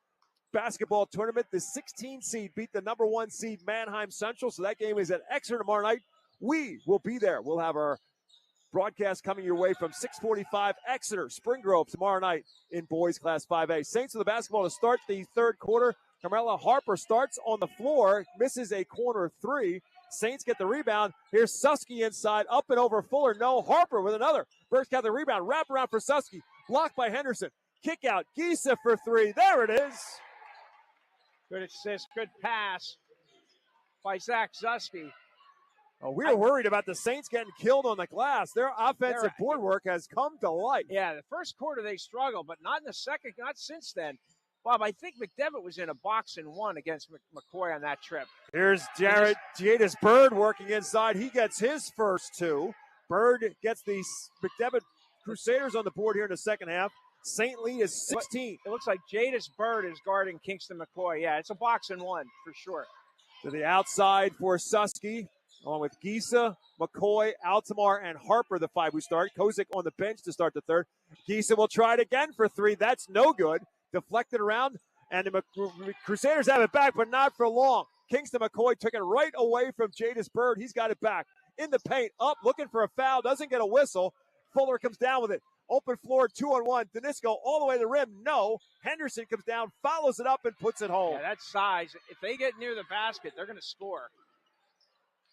Speaker 3: basketball tournament. The 16 seed beat the number 1 seed Manheim Central, so that game is at Exeter tomorrow night. We will be there. We'll have our broadcast coming your way from 6:45 Exeter, Spring Grove tomorrow night in Boys Class 5A. Saints with the basketball to start the third quarter. Carmelo Harper starts on the floor, misses a corner 3. Saints get the rebound. Here's Susky inside, up and over Fuller. No, Harper with another. Berks got the rebound. Wrap around for Susky. Blocked by Henderson. Kick out. Giesa for 3. There it is.
Speaker 8: Good assist, good pass by Zach Susky.
Speaker 3: Oh, we were worried about the Saints getting killed on the glass. Their offensive board work has come to light.
Speaker 8: Yeah, the first quarter they struggled, but not in the second, not since then. Bob, I think McDevitt was in a box and 1 against McCoy on that trip.
Speaker 3: Here's Jadis Bird working inside. He gets his first 2. Bird gets the McDevitt Crusaders on the board here in the second half. St. Lee is 16.
Speaker 8: It looks like Jadis Bird is guarding Kingston McCoy. Yeah, it's a box and 1 for sure.
Speaker 3: To the outside for Susky, along with Giesa, McCoy, Altamar, and Harper, the 5 who start. Kozik on the bench to start the third. Giesa will try it again for 3. That's no good. Deflected around, and the Crusaders have it back, but not for long. Kingston McCoy took it right away from Jadis Bird. He's got it back. In the paint, up, looking for a foul, doesn't get a whistle. Fuller comes down with it. Open floor, 2-on-1. Danisco all the way to the rim. No. Henderson comes down, follows it up, and puts it home.
Speaker 8: Yeah, that's size. If they get near the basket, they're going to score.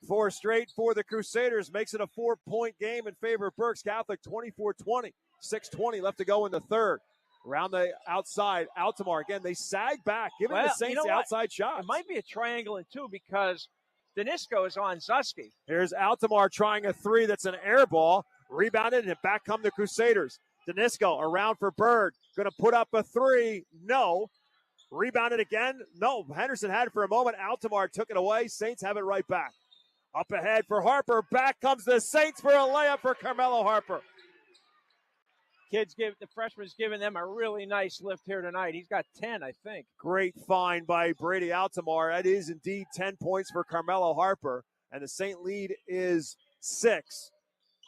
Speaker 3: 4 straight for the Crusaders. Makes it a 4-point game in favor of Berks Catholic, 24-20. 6:20 left to go in the third. Around the outside, Altamar. Again, they sag back, giving the Saints the outside shot.
Speaker 8: It might be a triangle in 2 because Danisco is on Susky.
Speaker 3: Here's Altamar trying a 3 that's an air ball. Rebounded, and back come the Crusaders. Danisco around for Bird. Going to put up a 3. No. Rebounded again. No. Henderson had it for a moment. Altamar took it away. Saints have it right back. Up ahead for Harper. Back comes the Saints for a layup for Carmelo Harper.
Speaker 8: The freshman's giving them a really nice lift here tonight. He's got 10, I think.
Speaker 3: Great find by Brady Altamar. That is indeed 10 points for Carmelo Harper. And the Saint lead is 6.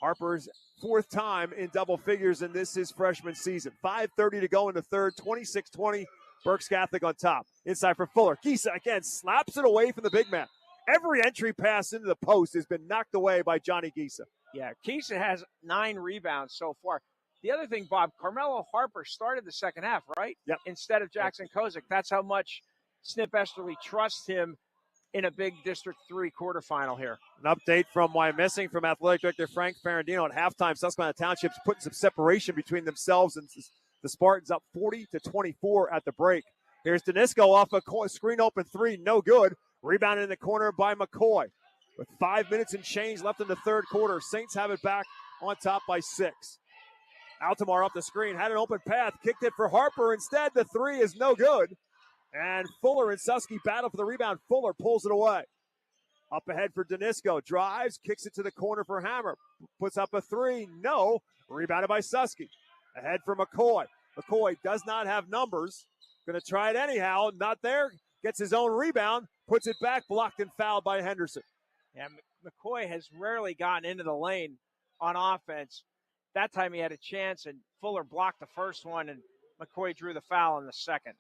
Speaker 3: Harper's 4th time in double figures in this his freshman season. 5:30 to go in the third, 26-20. Berks Catholic on top. Inside for Fuller. Giesa again slaps it away from the big man. Every entry pass into the post has been knocked away by Johnny Giesa.
Speaker 8: Yeah, Giesa has 9 rebounds so far. The other thing, Bob, Carmelo Harper started the second half, right?
Speaker 3: Yep.
Speaker 8: Instead of Jackson Kozik. That's how much Snip Esterly trusts him in a big District 3 quarterfinal here.
Speaker 3: An update from Wyomissing from Athletic Director Frank Ferrandino at halftime. Susquehanna Township's putting some separation between themselves and the Spartans, up 40-24 at the break. Here's Danisco off a screen open 3, no good. Rebounded in the corner by McCoy. With 5 minutes and change left in the third quarter, Saints have it back on top by 6. Altamar up the screen, had an open path, kicked it for Harper. Instead, the 3 is no good. And Fuller and Susky battle for the rebound. Fuller pulls it away. Up ahead for Danisco. Drives, kicks it to the corner for Hammer. Puts up a 3. No. Rebounded by Susky. Ahead for McCoy. McCoy does not have numbers. Going to try it anyhow. Not there. Gets his own rebound. Puts it back. Blocked and fouled by Henderson.
Speaker 8: Yeah, McCoy has rarely gotten into the lane on offense. That time he had a chance, and Fuller blocked the first one, and McCoy drew the foul in the second.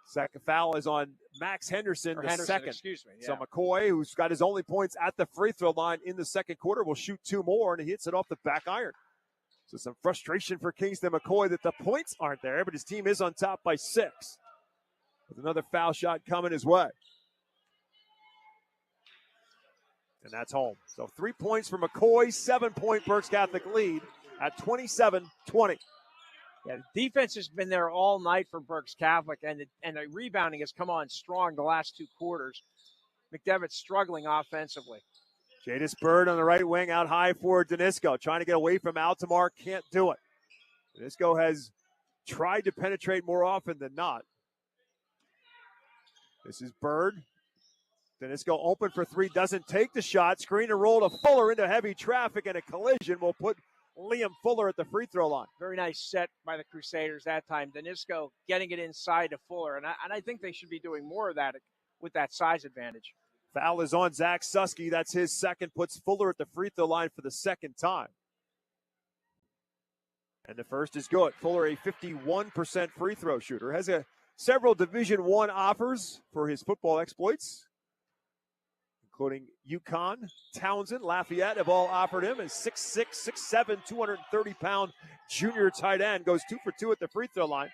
Speaker 3: Second foul is on Max Henderson, second.
Speaker 8: Excuse me. Yeah.
Speaker 3: So McCoy, who's got his only points at the free throw line in the second quarter, will shoot 2 more, and he hits it off the back iron. So some frustration for Kingston McCoy that the points aren't there, but his team is on top by 6. With another foul shot coming his way. And that's home. So 3 points for McCoy, 7-point Berks Catholic lead at 27-20.
Speaker 8: Yeah, the defense has been there all night for Berks Catholic, and the rebounding has come on strong the last 2 quarters. McDevitt's struggling offensively.
Speaker 3: Jadis Bird on the right wing, out high for Danisco. Trying to get away from Altamar, can't do it. Danisco has tried to penetrate more often than not. This is Bird. Denisko open for three, doesn't take the shot. Screen and roll to Fuller into heavy traffic, and a collision will put Liam Fuller at the free throw line.
Speaker 8: Very nice set by the Crusaders that time. Denisko getting it inside to Fuller, and I think they should be doing more of that with that size advantage.
Speaker 3: Foul is on Zach Susky. That's his second. Puts Fuller at the free throw line for the second time. And the first is good. Fuller, a 51% free throw shooter. Has several Division I offers for his football exploits, including UConn, Townsend, Lafayette have all offered him. And 6'6", 6'7", 230-pound junior tight end goes 2 for 2 at the free throw line.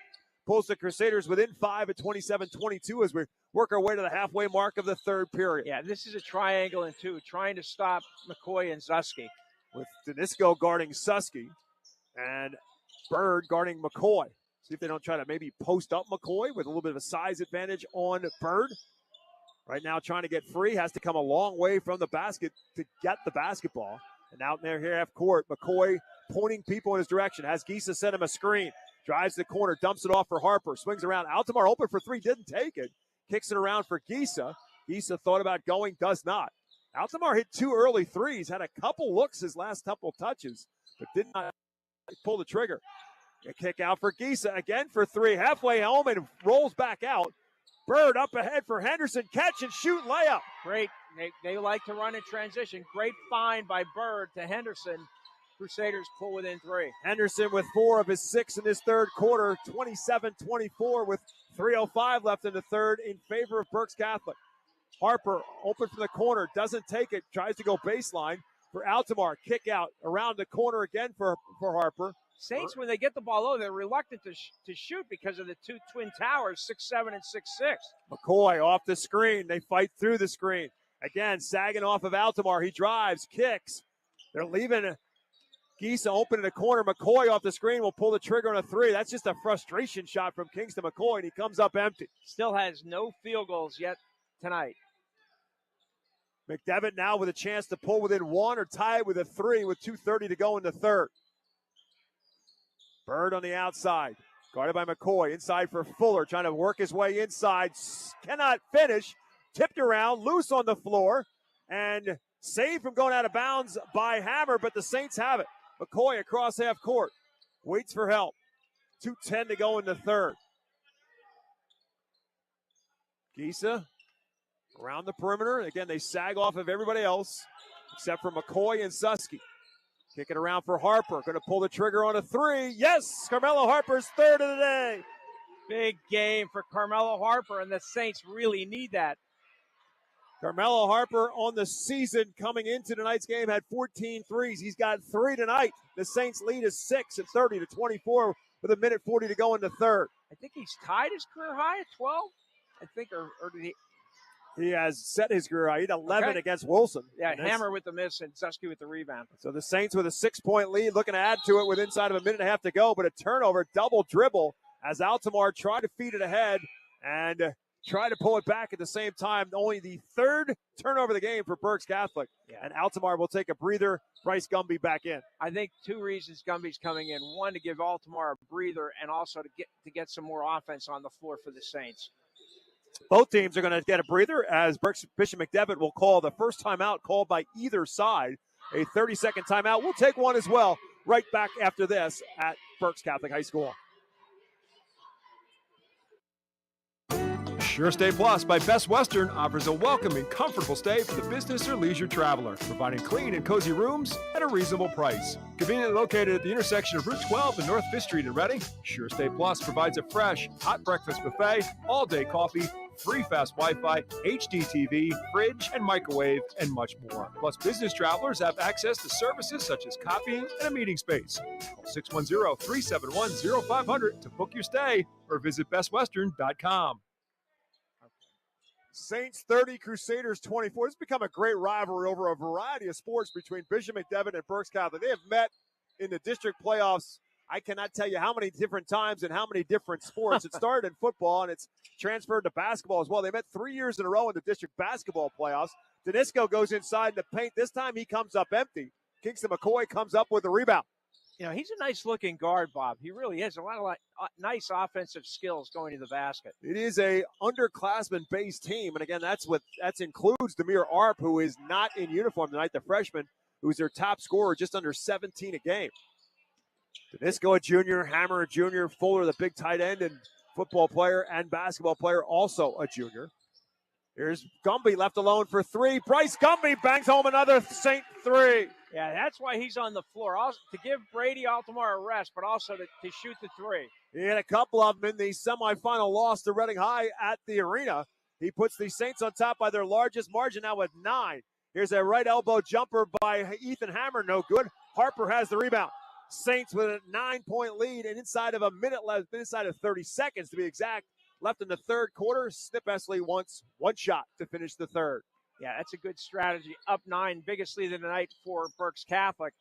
Speaker 3: Pulls the Crusaders within 5 at 27-22 as we work our way to the halfway mark of the third period.
Speaker 8: Yeah, this is a triangle and two, trying to stop McCoy and Zusky.
Speaker 3: With Denisko guarding Susky and Bird guarding McCoy. See if they don't try to maybe post up McCoy with a little bit of a size advantage on Bird. Right now trying to get free, has to come a long way from the basket to get the basketball. And out there here half court, McCoy pointing people in his direction. Has Gisa send him a screen. Drives the corner, dumps it off for Harper. Swings around. Altamar open for three, didn't take it. Kicks it around for Gisa. Gisa thought about going, does not. Altamar hit 2 early threes, had a couple looks his last couple touches, but did not pull the trigger. A kick out for Gisa, again for three. Halfway home and rolls back out. Bird up ahead for Henderson. Catch and shoot layup.
Speaker 8: Great. They like to run in transition. Great find by Bird to Henderson. Crusaders pull within 3.
Speaker 3: Henderson with 4 of his 6 in this third quarter. 27-24 with 3:05 left in the third in favor of Berks Catholic. Harper open from the corner. Doesn't take it. Tries to go baseline for Altamar. Kick out around the corner again for Harper.
Speaker 8: Saints, when they get the ball low, they're reluctant to shoot because of the two twin towers, 6'7" and 6'6".
Speaker 3: McCoy off the screen. They fight through the screen. Again, sagging off of Altamar. He drives, kicks. They're leaving Gisa open in the corner. McCoy off the screen will pull the trigger on a 3. That's just a frustration shot from Kingston McCoy, and he comes up empty.
Speaker 8: Still has no field goals yet tonight.
Speaker 3: McDevitt now with a chance to pull within 1 or tie it with a 3 with 2:30 to go in the third. Bird on the outside, guarded by McCoy. Inside for Fuller, trying to work his way inside. Cannot finish. Tipped around, loose on the floor, and saved from going out of bounds by Hammer, but the Saints have it. McCoy across half court. Waits for help. 2:10 to go in the third. Gisa around the perimeter. Again, they sag off of everybody else except for McCoy and Susky. Kick it around for Harper. Going to pull the trigger on a 3. Yes! Carmelo Harper's third of the day.
Speaker 8: Big game for Carmelo Harper, and the Saints really need that.
Speaker 3: Carmelo Harper on the season coming into tonight's game had 14 threes. He's got 3 tonight. The Saints lead is 6 at 30-24 with 1:40 to go in the third.
Speaker 8: I think he's tied his career high at 12. I think, or did he?
Speaker 3: He has set his career high. He had 11 against Wilson.
Speaker 8: Yeah, Hammer with the miss and Zusky with the rebound.
Speaker 3: So the Saints with a 6-point lead, looking to add to it with inside of 1.5 minutes to go, but a turnover, double dribble as Altamar tried to feed it ahead and try to pull it back at the same time. Only the third turnover of the game for Berks Catholic.
Speaker 8: Yeah.
Speaker 3: And Altamar will take a breather. Bryce Gumby back in.
Speaker 8: I think 2 reasons Gumby's coming in. One, to give Altamar a breather, and also to get some more offense on the floor for the Saints.
Speaker 3: Both teams are going to get a breather as Bishop McDevitt will call the first timeout called by either side. A 30-second timeout. We'll take one as well right back after this at Berks Catholic High School.
Speaker 10: Sure Stay Plus by Best Western offers a welcoming, comfortable stay for the business or leisure traveler, providing clean and cozy rooms at a reasonable price. Conveniently located at the intersection of Route 12 and North 5th Street in Reading, Sure Stay Plus provides a fresh, hot breakfast buffet, all-day coffee, free fast Wi-Fi, HD TV, fridge and microwave, and much more. Plus, business travelers have access to services such as copying and a meeting space. Call 610-371-0500 to book your stay or visit bestwestern.com.
Speaker 3: Saints 30, Crusaders 24. It's become a great rivalry over a variety of sports between Bishop McDevitt and Berks Catholic. They have met in the district playoffs. I cannot tell you how many different times and how many different sports. It started in football, and it's transferred to basketball as well. They met 3 years in a row in the district basketball playoffs. Denisko goes inside in the paint. This time he comes up empty. Kingston McCoy comes up with the rebound.
Speaker 8: You know, he's a nice-looking guard, Bob. He really is. A lot of nice offensive skills going to the basket.
Speaker 3: It is a underclassmen-based team, and again, that includes Demir Arp, who is not in uniform tonight, the freshman, who's their top scorer, just under 17 a game. Danisco, a junior, Hammer, a junior, Fuller, the big tight end and football player and basketball player, also a junior. Here's Gumby left alone for three. Bryce Gumby bangs home another Saint three.
Speaker 8: Yeah, that's why he's on the floor, also to give Brady Altamar a rest, but also to shoot the three.
Speaker 3: He had a couple of them in the semifinal loss to Reading High at the arena. He puts the Saints on top by their largest margin now with 9. Here's a right elbow jumper by Ethan Hammer, no good. Harper has the rebound. Saints with a 9-point lead, and inside of a minute left, inside of 30 seconds to be exact, left in the third quarter. Snip Esley wants one shot to finish the third.
Speaker 8: Yeah, that's a good strategy. Up 9, biggest lead of the night for Berks Catholic.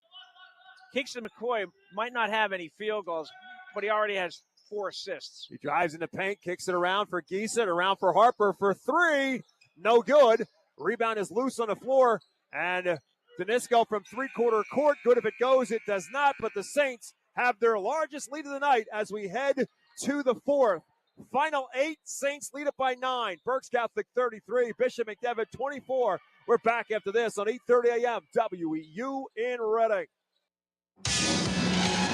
Speaker 8: Kingston McCoy might not have any field goals, but he already has 4 assists.
Speaker 3: He drives in the paint, kicks it around for Giesa, around for Harper for 3. No good. Rebound is loose on the floor, and Danisco from three-quarter court. Good if it goes. It does not, but the Saints have their largest lead of the night as we head to the fourth. Final 8, Saints lead it by 9. Berks Catholic 33, Bishop McDevitt 24. We're back after this on 8:30 a.m. WEEU in Reading.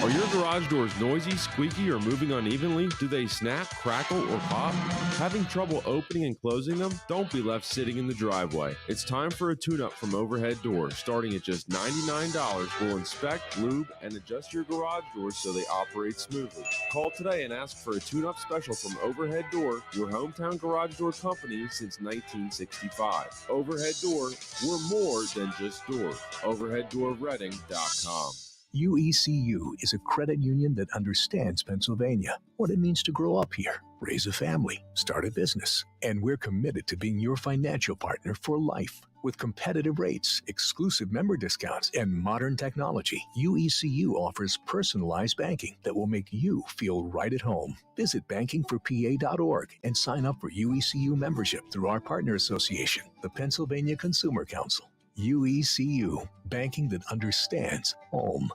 Speaker 9: Are your garage doors noisy, squeaky, or moving unevenly? Do they snap, crackle, or pop? Having trouble opening and closing them? Don't be left sitting in the driveway. It's time for a tune-up from Overhead Door. Starting at just $99, we'll inspect, lube, and adjust your garage doors so they operate smoothly. Call today and ask for a tune-up special from Overhead Door, your hometown garage door company since 1965. Overhead Door, we're more than just doors. OverheadDoorReading.com.
Speaker 6: UECU is a credit union that understands Pennsylvania, what it means to grow up here, raise a family, start a business. And we're committed to being your financial partner for life. With competitive rates, exclusive member discounts, and modern technology, UECU offers personalized banking that will make you feel right at home. Visit bankingforpa.org and sign up for UECU membership through our partner association, the Pennsylvania Consumer Council. UECU, banking that understands home.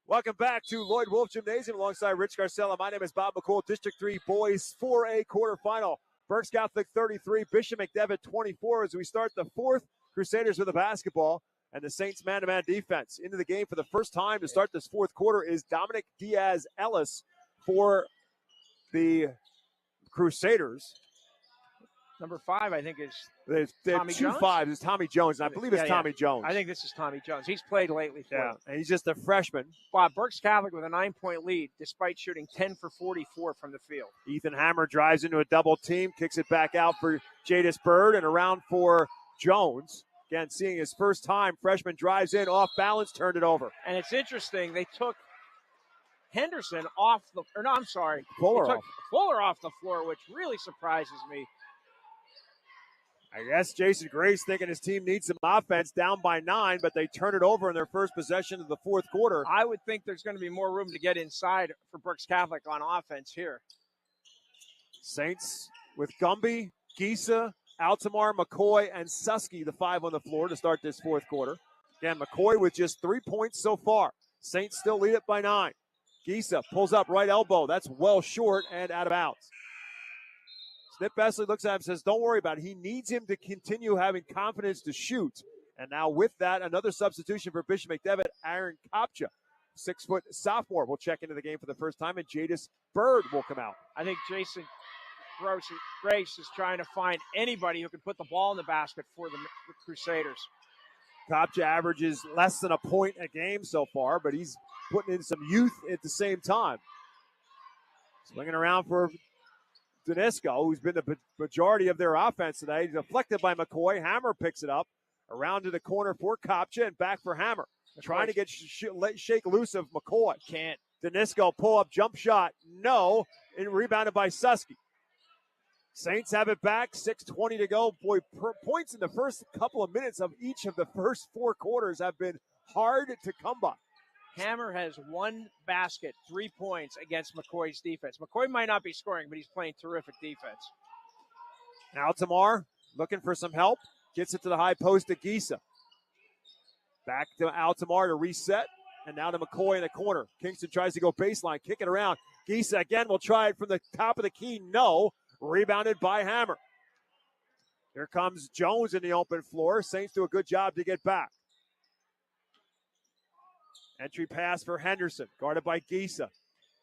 Speaker 3: Welcome back to Lloyd Wolf Gymnasium alongside Rich Garcella. My name is Bob McCool, District 3 Boys 4A quarterfinal. Berks Catholic 33, Bishop McDevitt 24 as we start the fourth. Crusaders with the basketball and the Saints man-to-man defense. Into the game for the first time to start this fourth quarter is Dominic Diaz-Ellis for the Crusaders.
Speaker 8: Number 5, I think, is
Speaker 3: Tommy Jones. 5 is Tommy Jones, and I believe it's Tommy Jones.
Speaker 8: I think this is Tommy Jones. He's played lately for them.
Speaker 3: And he's just a freshman.
Speaker 8: Wow, Berks Catholic with a 9-point lead, despite shooting 10 for 44 from the field.
Speaker 3: Ethan Hammer drives into a double team, kicks it back out for Jadis Bird, and around for Jones. Again, seeing his first time, freshman drives in, off balance, turned it over.
Speaker 8: And it's interesting, they took Henderson off the, or no, I'm sorry.
Speaker 3: Fuller
Speaker 8: off the floor, which really surprises me.
Speaker 3: I guess Jason Gray's thinking his team needs some offense, down by 9, but they turn it over in their first possession of the fourth quarter.
Speaker 8: I would think there's going to be more room to get inside for Berks Catholic on offense here.
Speaker 3: Saints with Gumby, Giesa, Altamar, McCoy, and Susky, the 5 on the floor to start this fourth quarter. Again, McCoy with just 3 points so far. Saints still lead it by 9. Giesa pulls up right elbow. That's well short and out of bounds. Snip Esley looks at him and says, don't worry about it. He needs him to continue having confidence to shoot. And now with that, another substitution for Bishop McDevitt, Aaron Kopcha, 6-foot sophomore, will check into the game for the first time, and Jadis Bird will come out.
Speaker 8: I think Jason Grace is trying to find anybody who can put the ball in the basket for the Crusaders.
Speaker 3: Kopcha averages less than a point a game so far, but he's putting in some youth at the same time. Swinging around for Danisco, who's been the majority of their offense today. Deflected by McCoy. Hammer picks it up. Around to the corner for Kopcha and back for Hammer. Trying to get shake loose of McCoy.
Speaker 8: Can't.
Speaker 3: Danisco pull up jump shot. No. And rebounded by Susky. Saints have it back. 6:20 to go. Boy, points in the first couple of minutes of each of the first 4 quarters have been hard to come by.
Speaker 8: Hammer has 1 basket, 3 points against McCoy's defense. McCoy might not be scoring, but he's playing terrific defense.
Speaker 3: Altamar looking for some help. Gets it to the high post to Giesa. Back to Altamar to reset. And now to McCoy in the corner. Kingston tries to go baseline, kick it around. Giesa again will try it from the top of the key. No. Rebounded by Hammer. Here comes Jones in the open floor. Saints do a good job to get back. Entry pass for Henderson, guarded by Giesa.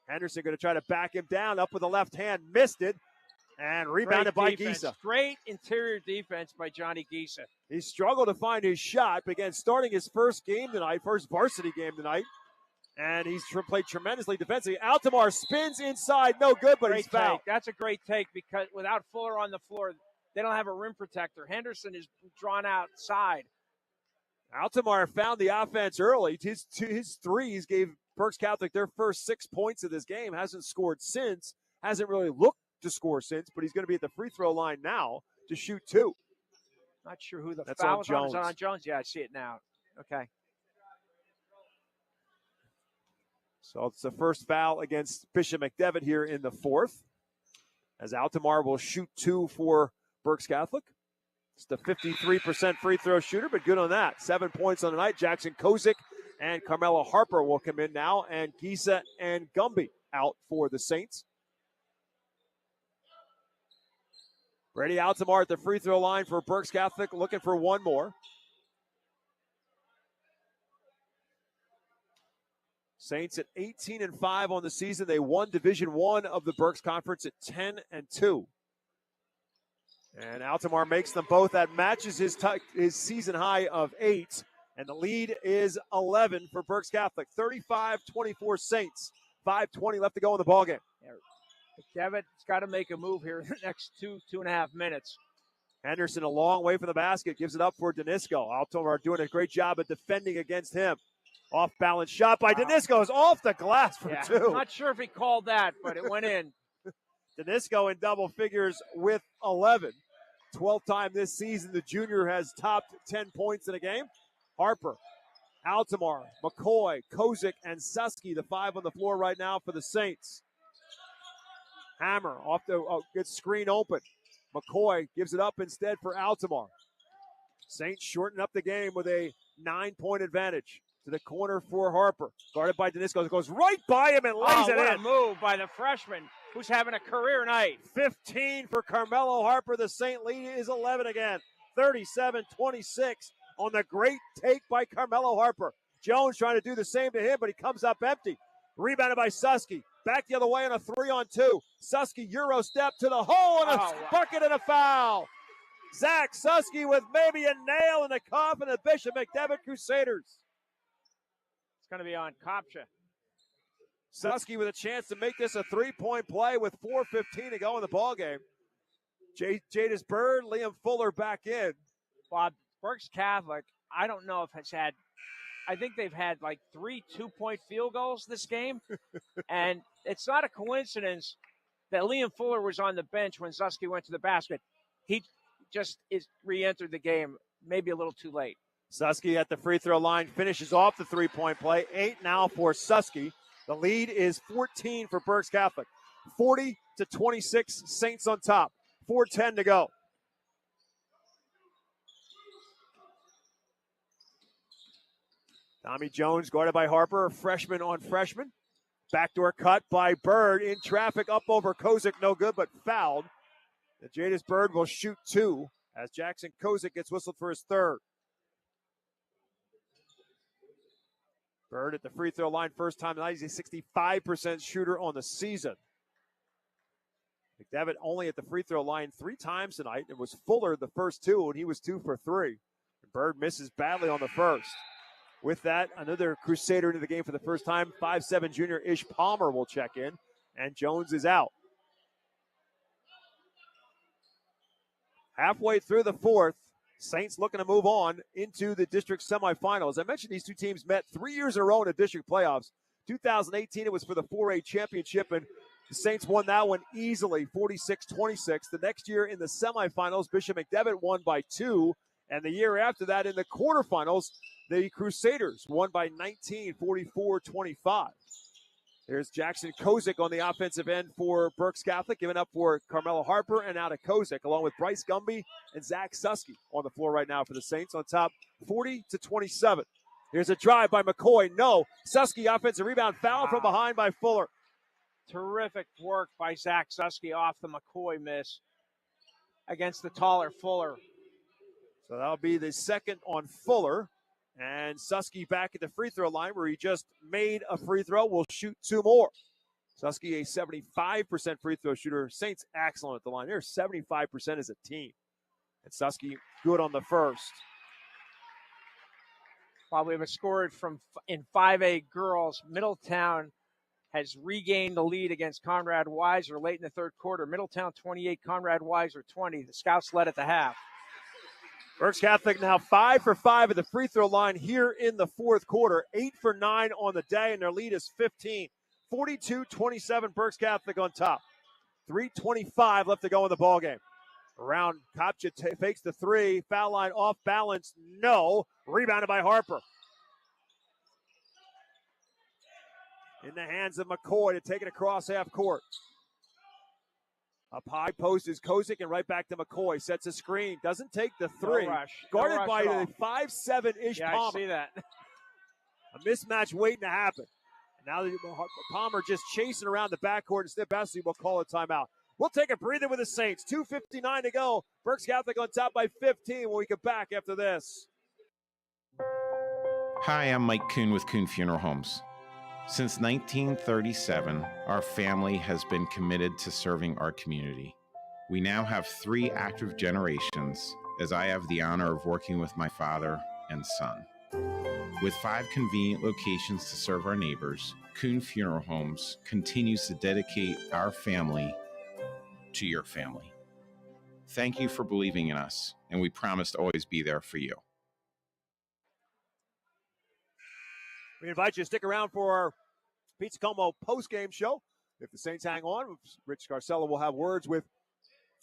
Speaker 3: Henderson going to try to back him down, up with the left hand, missed it, and rebounded by Giesa.
Speaker 8: Great interior defense by Johnny Giesa.
Speaker 3: He struggled to find his shot, but again, starting his first game tonight, first varsity game tonight, and he's played tremendously defensively. Altamar spins inside, no good, but he's fouled.
Speaker 8: That's a great take because without Fuller on the floor, they don't have a rim protector. Henderson is drawn outside.
Speaker 3: Altamar found the offense early. His threes gave Berks Catholic their first 6 points of this game. Hasn't scored since. Hasn't really looked to score since, but he's going to be at the free throw line now to shoot 2.
Speaker 8: Not sure who the
Speaker 3: That's
Speaker 8: foul
Speaker 3: on
Speaker 8: was
Speaker 3: Jones.
Speaker 8: on Jones. Yeah, I see it now. Okay.
Speaker 3: So it's the first foul against Bishop McDevitt here in the fourth, as Altamar will shoot 2 for Berks Catholic. It's the 53% free throw shooter, but good on that. 7 points on the night. Jackson Kozik and Carmelo Harper will come in now, and Giesa and Gumby out for the Saints. Brady Altamar at the free throw line for Berks Catholic, looking for one more. Saints at 18-5 on the season. They won Division I of the Berks Conference at 10-2. And Altamar makes them both. That matches his season high of 8. And the lead is 11 for Berks Catholic. 35-24 Saints. 5:20 left to go in the ballgame.
Speaker 8: McDevitt's got to make a move here in the next 2.5 minutes.
Speaker 3: Henderson a long way from the basket. Gives it up for Danisco. Altamar doing a great job at defending against him. Off-balance shot by Danisco is off the glass for 2.
Speaker 8: I'm not sure if he called that, but it went in.
Speaker 3: Danisco in double figures with 11. 12th time this season the junior has topped 10 points in a game. Harper, Altamar, McCoy, Kozik, and Susky, the 5 on the floor right now for the Saints. Hammer off the good screen open. McCoy gives it up instead for Altamar. Saints shorten up the game with a 9-point advantage. To the corner for Harper. Guarded by Danisco. It goes right by him and lays it
Speaker 8: what
Speaker 3: in.
Speaker 8: A move by the freshman who's having a career night.
Speaker 3: 15 for Carmelo Harper. The Saint lead is 11 again. 37-26 on the great take by Carmelo Harper. Jones trying to do the same to him, but he comes up empty. Rebounded by Susky. Back the other way on a 3-on-2. Susky Euro step to the hole and a bucket and a foul. Zach Susky with maybe a nail in the coffin of Bishop McDevitt Crusaders.
Speaker 8: Going to be on Kopcha.
Speaker 3: Susky with a chance to make this a 3-point play with 4:15 to go in the ballgame. Jadis Bird, Liam Fuller back in.
Speaker 8: Bob, Berks Catholic, I don't know if it's had, I think they've had like 3 2-point field goals this game. And it's not a coincidence that Liam Fuller was on the bench when Susky went to the basket. He just re-entered the game maybe a little too late.
Speaker 3: Susky at the free throw line finishes off the 3-point play. 8 now for Susky. The lead is 14 for Berks Catholic. 40-26, Saints on top. 4:10 to go. Tommy Jones guarded by Harper, freshman on freshman. Backdoor cut by Bird in traffic up over Kozik, no good, but fouled. Jadis Bird will shoot 2 as Jackson Kozik gets whistled for his 3rd. Bird at the free throw line first time tonight. He's a 65% shooter on the season. McDevitt only at the free throw line 3 times tonight. It was Fuller the first 2, and he was 2 for 3. Bird misses badly on the first. With that, another Crusader into the game for the first time. 5'7" junior Ish Palmer will check in, and Jones is out. Halfway through the fourth, Saints looking to move on into the district semifinals. I mentioned these two teams met 3 years in a row in the district playoffs. 2018, it was for the 4A championship, and the Saints won that one easily, 46-26. The next year in the semifinals, Bishop McDevitt won by 2, and the year after that in the quarterfinals, the Crusaders won by 19, 44-25. There's Jackson Kozik on the offensive end for Berks Catholic, giving up for Carmelo Harper and out of Kozik, along with Bryce Gumby and Zach Susky on the floor right now for the Saints on top, 40-27. Here's a drive by McCoy. No. Susky offensive rebound. Foul from behind by Fuller.
Speaker 8: Terrific work by Zach Susky off the McCoy miss against the taller Fuller.
Speaker 3: So that'll be the second on Fuller. And Susky back at the free throw line where he just made a free throw. Will shoot 2 more. Susky, a 75% free throw shooter. Saints excellent at the line. They're 75% as a team. And Susky good on the first.
Speaker 8: While we have a score in 5A girls, Middletown has regained the lead against Conrad Weiser late in the third quarter. Middletown 28, Conrad Weiser 20. The Scouts led at the half.
Speaker 3: Berks Catholic now 5 for 5 at the free throw line here in the fourth quarter. 8 for 9 on the day, and their lead is 15. 42-27, Berks Catholic on top. 3:25 left to go in the ballgame. Around, Kopcha fakes the three. Foul line off balance. No. Rebounded by Harper. In the hands of McCoy to take it across half court. Up high post is Kozik and right back to McCoy. Sets a screen. Doesn't take the three.
Speaker 8: No rush.
Speaker 3: Guarded
Speaker 8: No rush
Speaker 3: by
Speaker 8: at all.
Speaker 3: the 5'7"
Speaker 8: Yeah,
Speaker 3: Palmer.
Speaker 8: I see that.
Speaker 3: A mismatch waiting to happen. And now Palmer just chasing around the backcourt. Instead, Bessie will call a timeout. We'll take a breather with the Saints. 2:59 to go. Berks Catholic on top by 15 when we get back after this.
Speaker 7: Hi, I'm Mike Kuhn with Kuhn Funeral Homes. Since 1937, our family has been committed to serving our community. We now have 3 active generations, as I have the honor of working with my father and son. With 5 convenient locations to serve our neighbors, Kuhn Funeral Homes continues to dedicate our family to your family. Thank you for believing in us, and we promise to always be there for you.
Speaker 3: We invite you to stick around for our Pizza Como post-game show. If the Saints hang on, Rich Scarcella will have words with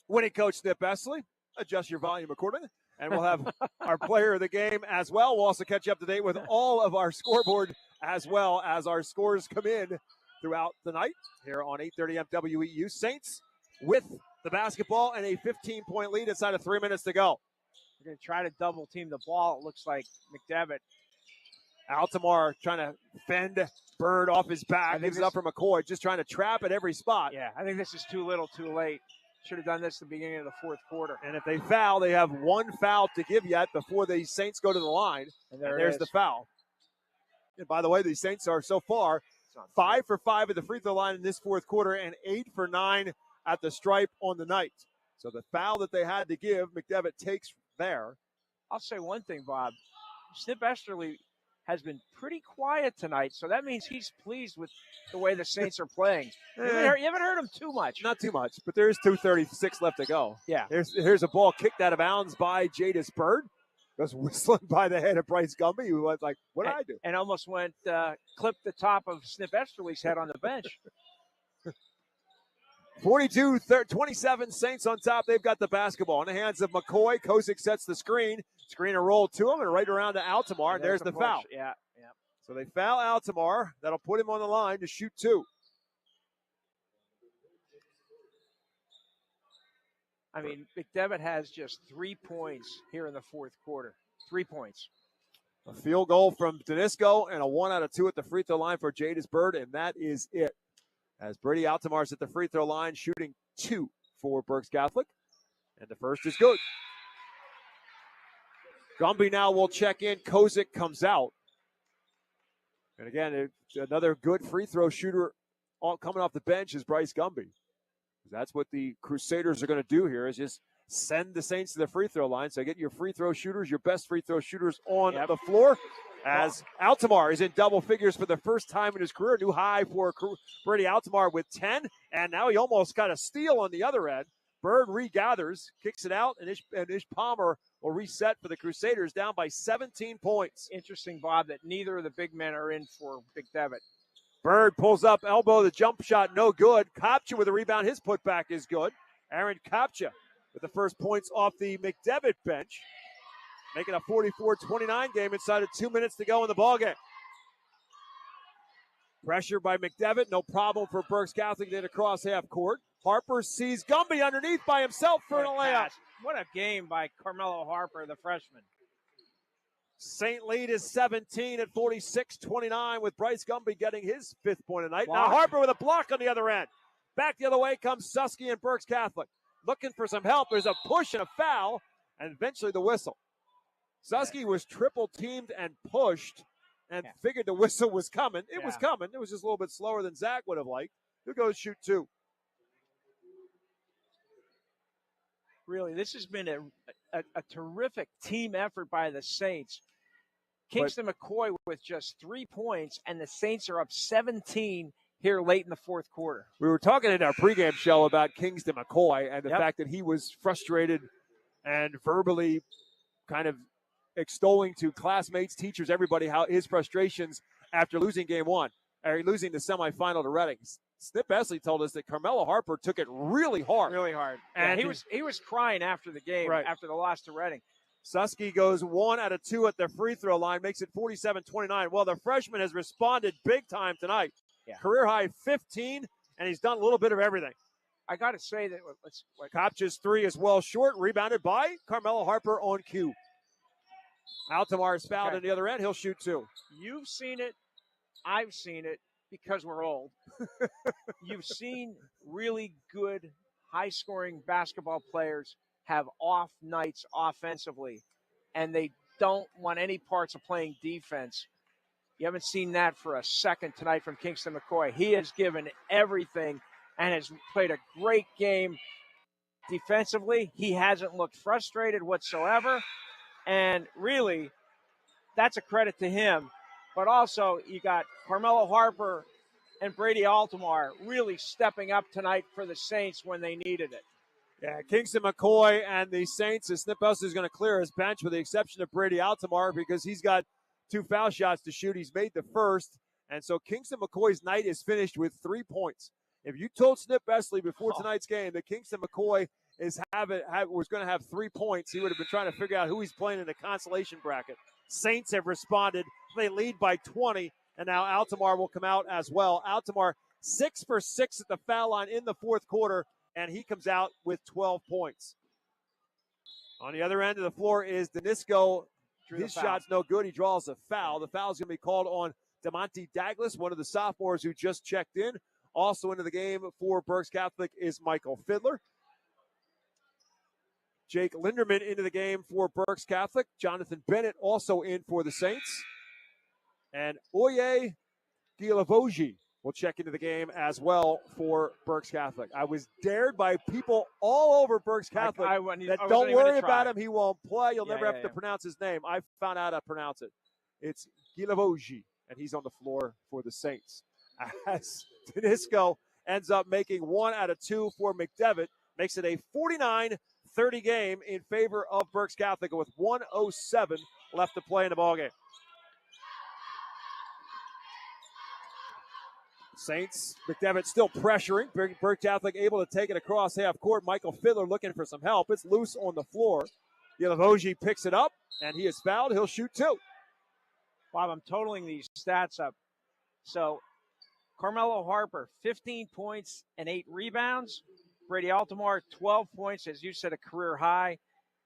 Speaker 3: winning coach Snip Essley. Adjust your volume accordingly. And we'll have our player of the game as well. We'll also catch you up to date with all of our scoreboard as well as our scores come in throughout the night here on 8:30 WEEU. Saints with the basketball and a 15-point lead inside of 3 minutes to go.
Speaker 8: We're going to try to double team the ball. It looks like McDevitt.
Speaker 3: Altamar trying to fend Bird off his back. Gives it up for McCoy, just trying to trap at every spot.
Speaker 8: Yeah, I think this is too little, too late. Should have done this at the beginning of the fourth quarter.
Speaker 3: And if they foul, they have 1 foul to give yet before the Saints go to the line.
Speaker 8: And
Speaker 3: there's the foul. And by the way, the Saints are so far 5 for 5 at the free throw line in this fourth quarter and 8 for 9 at the stripe on the night. So the foul that they had to give, McDevitt takes there.
Speaker 8: I'll say one thing, Bob. Snip Esterly has been pretty quiet tonight, so that means he's pleased with the way the Saints are playing. You haven't heard him too much.
Speaker 3: Not too much, but there's 2:36 left to go.
Speaker 8: Yeah.
Speaker 3: Here's a ball kicked out of bounds by Jadis Bird. Goes whistling by the head of Bryce Gumby, who was like, what did I do?
Speaker 8: And almost went, clipped the top of Snip Esterly's head on the bench.
Speaker 3: 42-27, Saints on top. They've got the basketball in the hands of McCoy. Kozik sets the screen. Screen and roll to him and right around to Altamar. And there's the foul.
Speaker 8: Yeah.
Speaker 3: So they foul Altamar. That'll put him on the line to shoot 2.
Speaker 8: I mean, McDevitt has just 3 points here in the fourth quarter. 3 points.
Speaker 3: A field goal from Danisco and a 1 out of 2 at the free throw line for Jadis Bird, and that is it. As Brady Altamar's at the free throw line, shooting 2 for Berks Catholic. And the first is good. Gumby now will check in. Kozik comes out. And again, another good free throw shooter coming off the bench is Bryce Gumby. That's what the Crusaders are going to do here, is just send the Saints to the free throw line. So get your free throw shooters, your best free throw shooters on the floor. As Altamar is in double figures for the first time in his career. New high for Brady Altamar with 10. And now he almost got a steal on the other end. Bird regathers, kicks it out, and Ish Palmer will reset for the Crusaders down by 17 points.
Speaker 8: Interesting, Bob, that neither of the big men are in for McDevitt.
Speaker 3: Bird pulls up, elbow, the jump shot, no good. Kopcha with a rebound, his putback is good. Aaron Kopcha with the first points off the McDevitt bench. Making a 44-29 game inside of 2 minutes to go in the ballgame. Pressure by McDevitt, no problem for Berks Catholic. Then across half court. Harper sees Gumby underneath by himself for a layup.
Speaker 8: What a game by Carmelo Harper, the freshman.
Speaker 3: St. lead is 17 at 46-29 with Bryce Gumby getting his 5th point of the night.
Speaker 8: Block.
Speaker 3: Now Harper with a block on the other end. Back the other way comes Susky and Berks Catholic. Looking for some help. There's a push and a foul, and eventually the whistle. Susky was triple teamed and pushed and figured the whistle was coming. It was coming. It was just a little bit slower than Zach would have liked. He'll go shoot 2.
Speaker 8: Really, this has been a terrific team effort by the Saints. Kingston McCoy with just 3 points, and the Saints are up 17 here late in the 4th quarter.
Speaker 3: We were talking in our pregame show about Kingston McCoy and the fact that he was frustrated and verbally kind of extolling to classmates, teachers, everybody, how his frustrations after losing game 1, or losing the semifinal to Reading. Snip Esley told us that Carmelo Harper took it really hard.
Speaker 8: Really hard.
Speaker 3: And
Speaker 8: he was crying after the game, after the loss to Reading.
Speaker 3: Susky goes 1 out of 2 at the free throw line, makes it 47-29. Well, the freshman has responded big time tonight. Career high 15, and he's done a little bit of everything.
Speaker 8: I got to say that
Speaker 3: Kopch's 3 is well short, rebounded by Carmelo Harper on cue. Altamar is fouled on the other end. He'll shoot 2.
Speaker 8: You've seen it. I've seen it because we're old. You've seen really good, high-scoring basketball players have off nights offensively, and they don't want any parts of playing defense. You haven't seen that for a second tonight from Kingston McCoy. He has given everything and has played a great game defensively. He hasn't looked frustrated whatsoever, and really, that's a credit to him. But also, you got Carmelo Harper and Brady Altamar really stepping up tonight for the Saints when they needed it.
Speaker 3: Yeah, Kingston McCoy and the Saints, as Snip Esley is going to clear his bench with the exception of Brady Altamar because he's got 2 foul shots to shoot. He's made the first. And so Kingston McCoy's night is finished with 3 points. If you told Snip Esley before tonight's game that Kingston McCoy was going to have 3 points, he would have been trying to figure out who he's playing in the consolation bracket. Saints have responded. They lead by 20, and now Altamar will come out as well. Altamar 6 for 6 at the foul line in the 4th quarter, and he comes out with 12 points. On the other end of the floor is Danisco. His shot's no good. He draws a foul. The foul's going to be called on DeMonte Douglas, one of the sophomores who just checked in. Also into the game for Berks Catholic is Michael Fiddler. Jake Linderman into the game for Berks Catholic. Jonathan Bennett also in for the Saints. And Oye Gilavogi will check into the game as well for Berks Catholic. I was dared by people all over Berks Catholic that don't worry about him. He won't play. You'll never have to pronounce his name. I found out how to pronounce it. It's Gilavogi, and he's on the floor for the Saints. As Danisco ends up making 1 out of 2 for McDevitt, makes it a 49-30 game in favor of Berks Catholic with 1:07 left to play in the ballgame. Saints, McDevitt still pressuring. Berks Catholic able to take it across half court. Michael Fiddler looking for some help. It's loose on the floor. Gilavogi picks it up, and he is fouled. He'll shoot 2.
Speaker 8: Bob, I'm totaling these stats up. So, Carmelo Harper, 15 points and 8 rebounds. Brady Altamar, 12 points, as you said, a career high.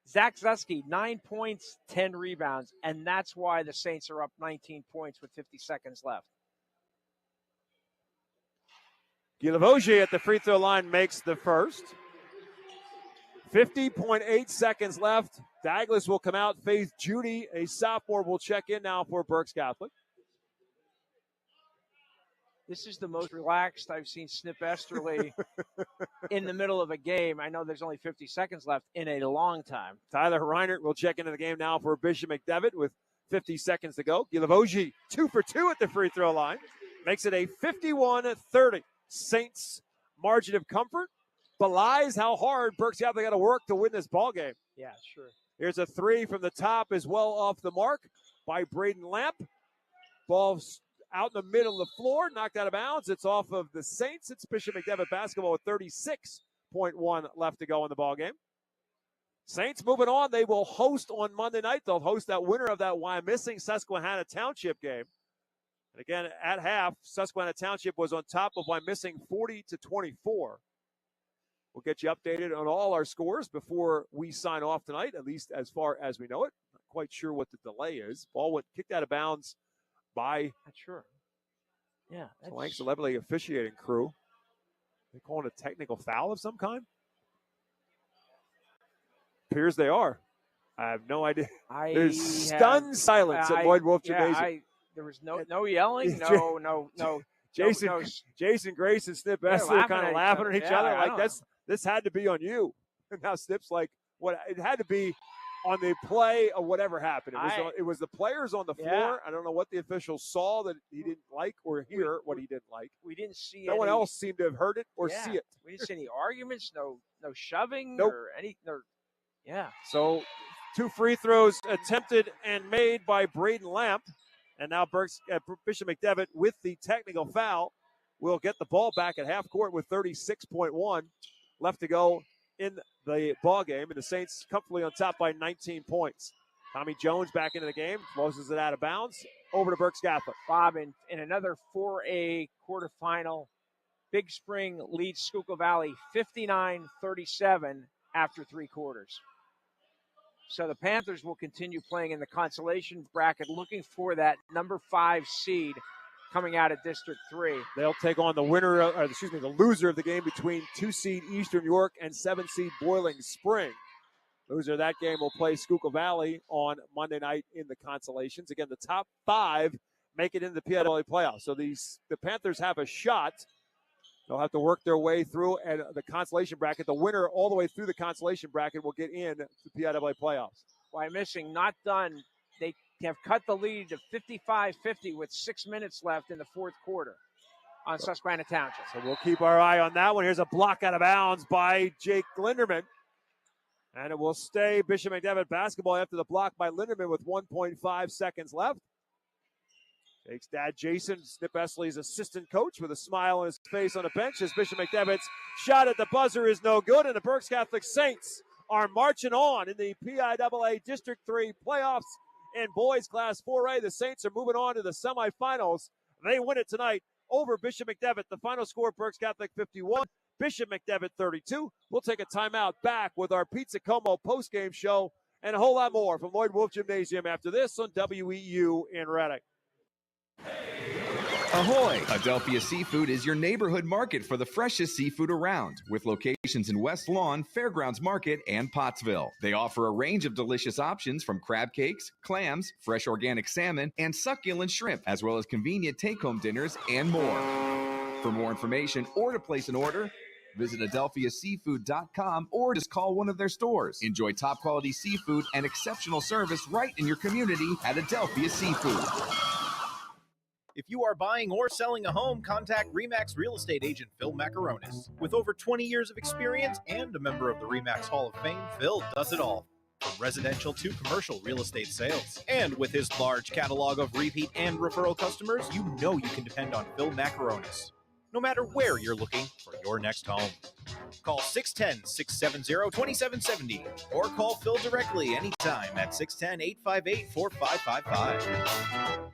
Speaker 8: Zach Zusky, 9 points, 10 rebounds, and that's why the Saints are up 19 points with 50 seconds left.
Speaker 3: Gilavogi at the free throw line makes the first. 50.8 seconds left. Douglas will come out. Faith Judy, a sophomore, will check in now for Berks Catholic.
Speaker 8: This is the most relaxed I've seen Snip Esterly in the middle of a game. I know there's only 50 seconds left in a long time.
Speaker 3: Tyler Reinert will check into the game now for Bishop McDevitt with 50 seconds to go. Gilavogi 2 for 2 at the free throw line. Makes it a 51-30. Saints margin of comfort belies how hard Berks Catholic got to work to win this ball game.
Speaker 8: Yeah, sure.
Speaker 3: Here's a 3 from the top as well off the mark by Braden Lamp. Ball's out in the middle of the floor, knocked out of bounds. It's off of the Saints. It's Bishop McDevitt basketball with 36.1 left to go in the ball game. Saints moving on. They will host on Monday night. They'll host that winner of that Wyomissing Susquehanna Township game. And again, at half, Susquehanna Township was on top of Wyomissing 40-24. We'll get you updated on all our scores before we sign off tonight, at least as far as we know it. quite sure what the delay is. Ball went kicked out of bounds by
Speaker 8: Not sure. Yeah.
Speaker 3: Lanks 11 officiating crew. They calling a technical foul of some kind? Appears they are. I have no idea. There's stunned silence at Lloyd Wolf Gymnasium.
Speaker 8: There was no yelling, no.
Speaker 3: Jason Grace and Snip Essler are kind of laughing at each other. Like this had to be on you. And now Snip's like, what? It had to be on the play of whatever happened. It was the players on the floor. I don't know what the officials saw that he didn't like or hear what he didn't like.
Speaker 8: We didn't see.
Speaker 3: No one else seemed to have heard it or see it.
Speaker 8: We didn't see any arguments. No shoving
Speaker 3: Nope.
Speaker 8: or any. Yeah.
Speaker 3: So 2 free throws attempted and made by Braden Lamp. And now Bishop McDevitt with the technical foul will get the ball back at half court with 36.1 left to go in the ball game. And the Saints comfortably on top by 19 points. Tommy Jones back into the game, closes it out of bounds. Over to Berks Catholic.
Speaker 8: Bob, in another 4A quarterfinal, Big Spring leads Schuylkill Valley 59-37 after 3 quarters. So the Panthers will continue playing in the consolation bracket, looking for that number 5 seed coming out of District 3.
Speaker 3: They'll take on the the loser of the game between 2-seed Eastern York and 7-seed Boiling Spring. Loser of that game will play Schuylkill Valley on Monday night in the consolations. Again, the top 5 make it into the PIAA playoffs. So the Panthers have a shot. They'll have to work their way through and the consolation bracket. The winner all the way through the consolation bracket will get in the PIAA playoffs.
Speaker 8: By missing, not done. They have cut the lead to 55-50 with 6 minutes left in the fourth quarter on Susquehanna Township.
Speaker 3: So we'll keep our eye on that one. Here's a block out of bounds by Jake Linderman. And it will stay Bishop McDevitt basketball after the block by Linderman with 1.5 seconds left. Jake's dad, Jason, Snip Esley's assistant coach, with a smile on his face on the bench as Bishop McDevitt's shot at the buzzer is no good, and the Berks Catholic Saints are marching on in the PIAA District 3 playoffs in boys Class 4A. The Saints are moving on to the semifinals. They win it tonight over Bishop McDevitt. The final score, Berks Catholic 51, Bishop McDevitt 32. We'll take a timeout back with our Pizza Como postgame show and a whole lot more from Lloyd Wolf Gymnasium after this on WEEU in Reading.
Speaker 1: Ahoy! Adelphia Seafood is your neighborhood market for the freshest seafood around, with locations in West Lawn, Fairgrounds Market, and Pottsville. They offer a range of delicious options from crab cakes, clams, fresh organic salmon, and succulent shrimp, as well as convenient take-home dinners and more. For more information or to place an order, visit adelphiaseafood.com or just call one of their stores. Enjoy top-quality seafood and exceptional service right in your community at Adelphia Seafood.
Speaker 12: If you are buying or selling a home, contact RE/MAX real estate agent Phil Macaronis. With over 20 years of experience and a member of the RE/MAX Hall of Fame, Phil does it all, from residential to commercial real estate sales. And with his large catalog of repeat and referral customers, you know you can depend on Phil Macaronis, no matter where you're looking for your next home. Call 610-670-2770 or call Phil directly anytime at 610-858-4555.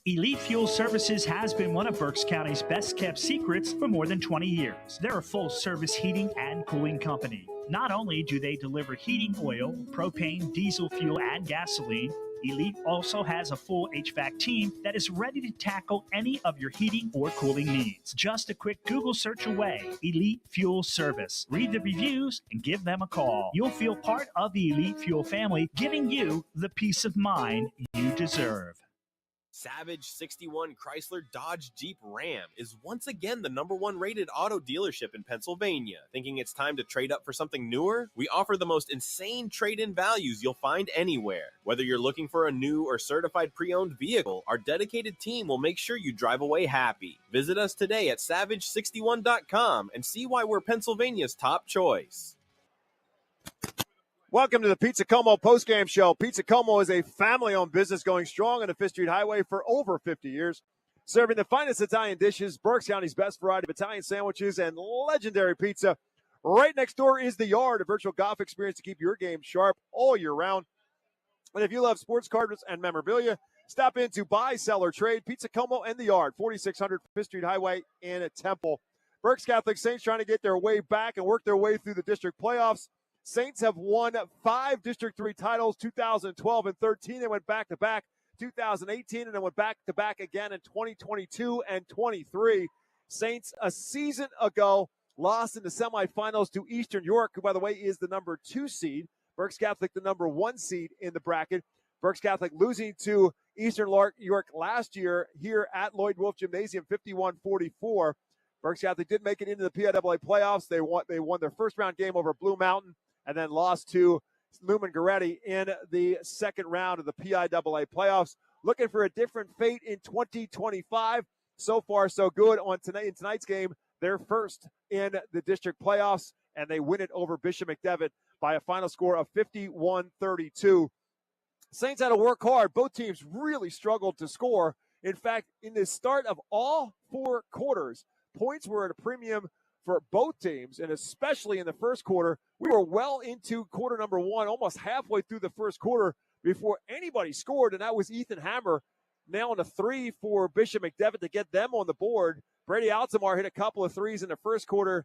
Speaker 14: Elite Fuel Services has been one of Berks County's best-kept secrets for more than 20 years. They're a full-service heating and cooling company. Not only do they deliver heating oil, propane, diesel fuel, and gasoline, Elite also has a full HVAC team that is ready to tackle any of your heating or cooling needs. Just a quick Google search away. Elite Fuel Service. Read the reviews and give them a call. You'll feel part of the Elite Fuel family, giving you the peace of mind you deserve.
Speaker 13: Savage 61 Chrysler Dodge Jeep Ram is once again the #1 rated auto dealership in Pennsylvania. Thinking it's time to trade up for something newer? We offer the most insane trade-in values you'll find anywhere. Whether you're looking for a new or certified pre-owned vehicle, our dedicated team will make sure you drive away happy. Visit us today at savage61.com and see why we're Pennsylvania's top choice.
Speaker 3: Welcome to the Pizza Como postgame show. Pizza Como is a family-owned business going strong on the Fifth Street Highway for over 50 years, serving the finest Italian dishes, Berks County's best variety of Italian sandwiches, and legendary pizza. Right next door is The Yard, a virtual golf experience to keep your game sharp all year round. And if you love sports cards and memorabilia, stop in to buy, sell, or trade. Pizza Como and The Yard, 4600 Fifth Street Highway in Temple. Berks Catholic Saints trying to get their way back and work their way through the district playoffs. Saints have won 5 District 3 titles, 2012 and 13. They went back-to-back 2018 and then went back-to-back again in 2022 and 23. Saints a season ago lost in the semifinals to Eastern York, who, by the way, is the number 2 seed. Berks Catholic, the number 1 seed in the bracket. Berks Catholic losing to Eastern York last year here at Lloyd Wolf Gymnasium, 51-44. Berks Catholic did make it into the PIAA playoffs. They won their first round game over Blue Mountain and then lost to Lumen Goretti in the second round of the PIAA playoffs. Looking for a different fate in 2025. So far, so good in tonight's game. They're first in the district playoffs, and they win it over Bishop McDevitt by a final score of 51-32. Saints had to work hard. Both teams really struggled to score. In fact, in the start of all 4 quarters, points were at a premium for both teams, and especially in the first quarter. We were well into quarter number 1, almost halfway through the first quarter before anybody scored, and that was Ethan Hammer nailing a 3 for Bishop McDevitt to get them on the board. Brady Altamar hit a couple of threes in the first quarter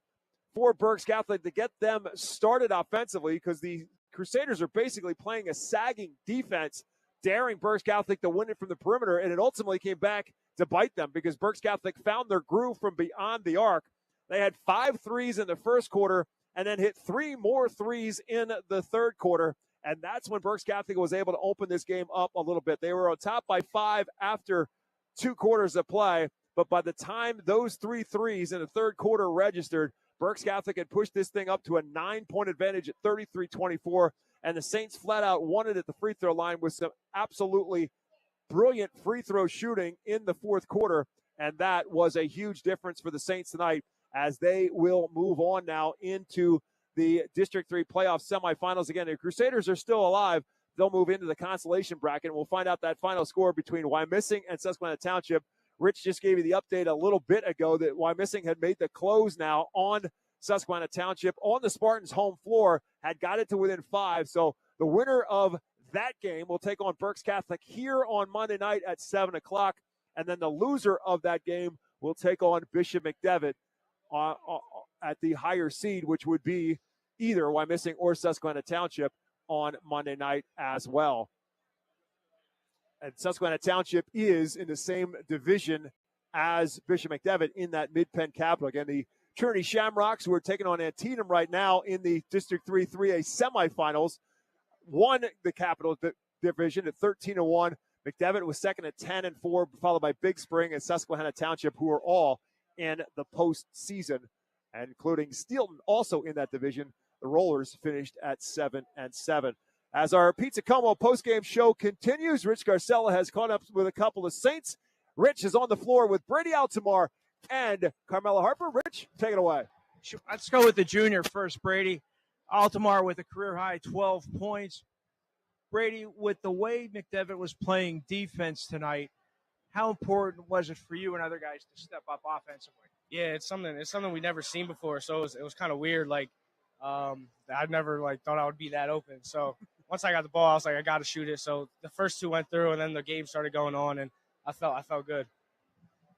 Speaker 3: for Berks Catholic to get them started offensively, because the Crusaders are basically playing a sagging defense, daring Berks Catholic to win it from the perimeter, and it ultimately came back to bite them because Berks Catholic found their groove from beyond the arc. They had 5 threes in the first quarter and then hit 3 more threes in the third quarter, and that's when Berks Catholic was able to open this game up a little bit. They were on top by 5 after 2 quarters of play, but by the time those 3 threes in the third quarter registered, Berks Catholic had pushed this thing up to a 9-point advantage at 33-24, and the Saints flat out won it at the free throw line with some absolutely brilliant free throw shooting in the fourth quarter, and that was a huge difference for the Saints tonight as they will move on now into the District 3 playoff semifinals. Again, the Crusaders are still alive. They'll move into the consolation bracket, and we'll find out that final score between Wyomissing and Susquehanna Township. Rich just gave you the update a little bit ago that Wyomissing had made the close now on Susquehanna Township on the Spartans' home floor, had got it to within 5. So the winner of that game will take on Berks Catholic here on Monday night at 7 o'clock, and then the loser of that game will take on Bishop McDevitt at the higher seed, which would be either Wyomissing or Susquehanna Township on Monday night as well. And Susquehanna Township is in the same division as Bishop McDevitt in that Mid-Penn Capital. Again, the Trinity Shamrocks, who are taking on Antietam right now in the District 3 3A semifinals, won the Capital Division at 13-1. McDevitt was second at 10-4, followed by Big Spring and Susquehanna Township, who are all in the postseason, including Steelton also in that division. The Rollers finished at 7-7. As our Pizza Como postgame show continues, Rich Garcella has caught up with a couple of Saints. Rich is on the floor with Brady Altamar and Carmela Harper. Rich, take it away.
Speaker 8: Let's go with the junior first, Brady. Altamar with a career-high 12 points. Brady, with the way McDevitt was playing defense tonight, how important was it for you and other guys to step up offensively?
Speaker 16: Yeah, it's something we've never seen before, so it was kind of weird. I'd never thought I would be that open. So once I got the ball, I was like, I got to shoot it. So the first 2 went through, and then the game started going on, and I felt good.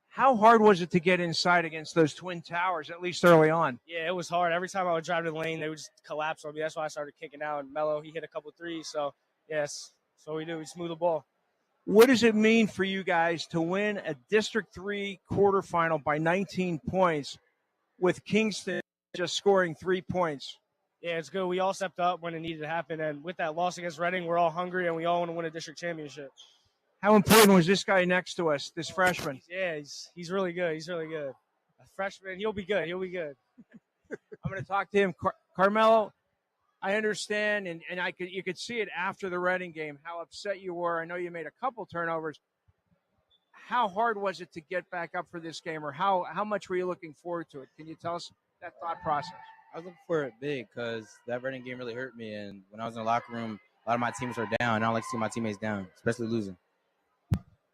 Speaker 8: How hard was it to get inside against those Twin Towers, at least early on?
Speaker 16: Yeah, it was hard. Every time I would drive to the lane, they would just collapse on me. That's why I started kicking out. And Mello, he hit a couple threes. So, yes, so we do. We smooth the ball.
Speaker 8: What does it mean for you guys to win a District 3 quarterfinal by 19 points with Kingston just scoring 3 points?
Speaker 16: Yeah, it's good. We all stepped up when it needed to happen. And with that loss against Reading, we're all hungry, and we all want to win a district championship.
Speaker 8: How important was this guy next to us, this freshman?
Speaker 16: He's really good. He's really good. A freshman, he'll be good. He'll be good.
Speaker 8: I'm going to talk to him. Carmelo, I understand, and you could see it after the Reading game, how upset you were. I know you made a couple turnovers. How hard was it to get back up for this game, or how much were you looking forward to it? Can you tell us that thought process?
Speaker 17: I was looking for it big because that Reading game really hurt me, and when I was in the locker room, a lot of my teammates are down. I don't like to see my teammates down, especially losing.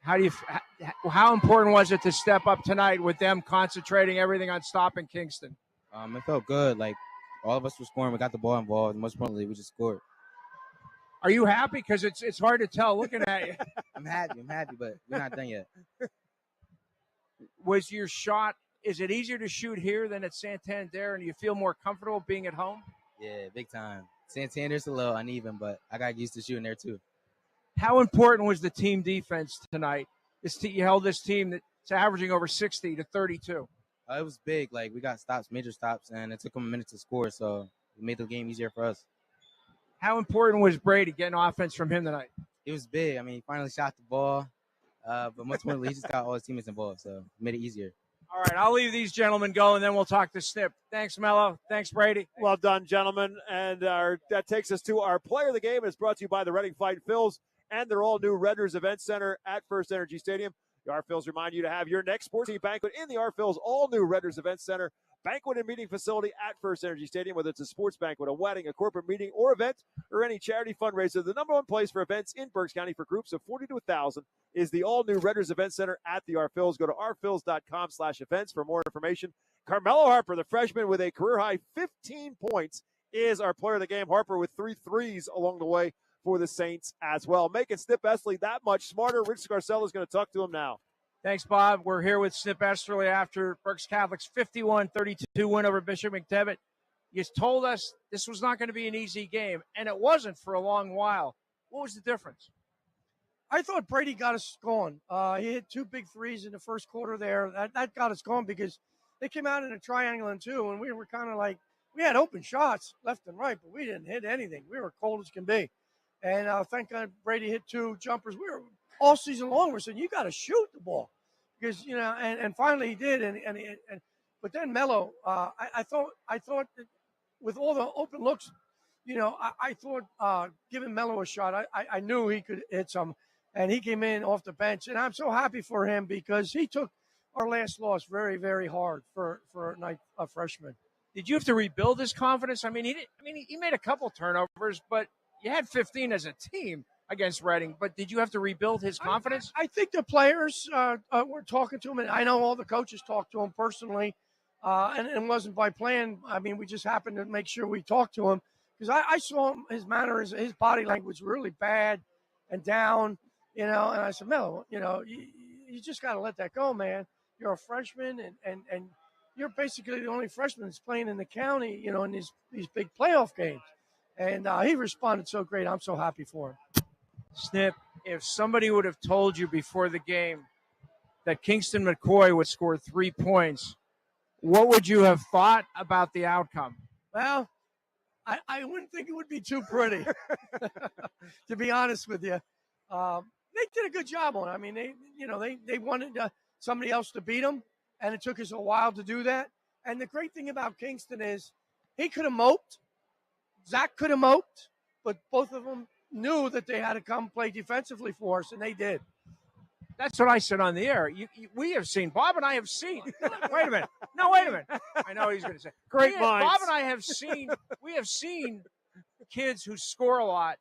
Speaker 8: How important was it to step up tonight with them concentrating everything on stopping Kingston?
Speaker 17: It felt good. All of us were scoring. We got the ball involved. And most importantly, we just scored.
Speaker 8: Are you happy? Because it's hard to tell looking at you.
Speaker 17: I'm happy, but we're not done yet.
Speaker 8: Was your shot, is it easier to shoot here than at Santander, and you feel more comfortable being at home?
Speaker 17: Yeah, big time. Santander's a little uneven, but I got used to shooting there too.
Speaker 8: How important was the team defense tonight? You held this team that's averaging over 60 to 32.
Speaker 17: It was big. Like, we got stops, major stops, and it took them a minute to score, so it made the game easier for us.
Speaker 8: How important was Brady getting offense from him tonight?
Speaker 17: It was big. I mean, he finally shot the ball, but much more, he just got all his teammates involved, so it made it easier.
Speaker 8: All right, I'll leave these gentlemen go, and then we'll talk to Snip. Thanks, Mello. Thanks, Brady.
Speaker 3: Well done, gentlemen. And that takes us to our player of the game. It's brought to you by the Reading Fighting Phils and their all-new Redners Event Center at First Energy Stadium. The R-Phils remind you to have your next sports team banquet in the R-Phils all-new Redners Event Center banquet and meeting facility at First Energy Stadium. Whether it's a sports banquet, a wedding, a corporate meeting, or event, or any charity fundraiser, the number one place for events in Berks County for groups of 40 to 1,000 is the all-new Redners Event Center at the R-Phils. Go to rphils.com/events for more information. Carmelo Harper, the freshman with a career-high 15 points, is our player of the game. Harper with 3 threes along the way for the Saints as well. Making Snip Esley that much smarter. Rich Scarcella is going to talk to him now.
Speaker 8: Thanks, Bob. We're here with Snip Esterly after Berks Catholic's 51-32 win over Bishop McDevitt. You told us this was not going to be an easy game, and it wasn't for a long while. What was the difference?
Speaker 18: I thought Brady got us going. He hit 2 big threes in the first quarter there. That got us going because they came out in a triangle and 2, and we were kind of like, we had open shots left and right, but we didn't hit anything. We were cold as can be. And thank God Brady hit 2 jumpers. We were all season long, we're saying, you got to shoot the ball. Because, and finally he did. But then Mello, I thought that with all the open looks, I thought giving Mello a shot, I knew he could hit some. And he came in off the bench. And I'm so happy for him because he took our last loss very, very hard for a freshman.
Speaker 8: Did you have to rebuild his confidence? I mean, he made a couple turnovers, but you had 15 as a team against Reading. But did you have to rebuild his confidence?
Speaker 18: I think the players were talking to him, and I know all the coaches talked to him personally, and it wasn't by plan. I mean, we just happened to make sure we talked to him because I saw him, his manner, his body language really bad and down, and I said, Mel, you just got to let that go, man. You're a freshman, and you're basically the only freshman that's playing in the county, in these big playoff games. And he responded so great. I'm so happy for him.
Speaker 8: Snip, if somebody would have told you before the game that Kingston McCoy would score 3 points, what would you have thought about the outcome?
Speaker 18: Well, I wouldn't think it would be too pretty, to be honest with you. They did a good job on it. I mean, they wanted somebody else to beat them, and it took us a while to do that. And the great thing about Kingston is he could have moped. Zach could have moped, but both of them knew that they had to come play defensively for us, and they did.
Speaker 8: That's what I said on the air. We have seen, Bob and I have seen. Wait a minute. No, wait a minute. I know what he's going to say.
Speaker 3: Great minds.
Speaker 8: Bob and I have seen, we have seen kids who score a lot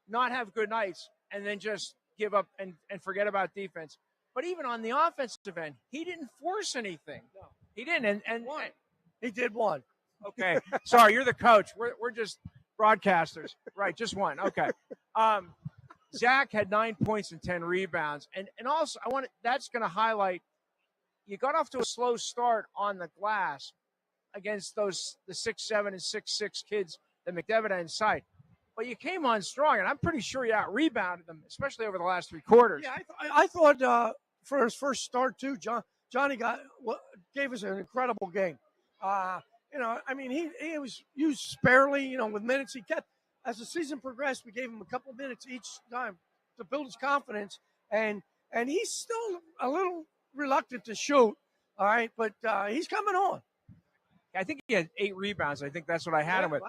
Speaker 8: not have good nights and then just give up and forget about defense. But even on the offensive end, he didn't force anything.
Speaker 18: No.
Speaker 8: He didn't. And
Speaker 18: he did one.
Speaker 8: Okay. Sorry, you're the coach. We're just broadcasters. Right, just one. Okay. Zach had 9 points and 10 rebounds. And also, that's going to highlight, you got off to a slow start on the glass against the 6'7" and 6'6" kids that McDevitt had inside. But you came on strong, and I'm pretty sure you out-rebounded them, especially over the last 3 quarters.
Speaker 18: Yeah, I thought for his first start, too, Johnny gave us an incredible game. He was used sparingly, with minutes. He kept, as the season progressed, we gave him a couple minutes each time to build his confidence. And he's still a little reluctant to shoot, all right, but he's coming on.
Speaker 8: I think he had 8 rebounds. I think that's what I had him with.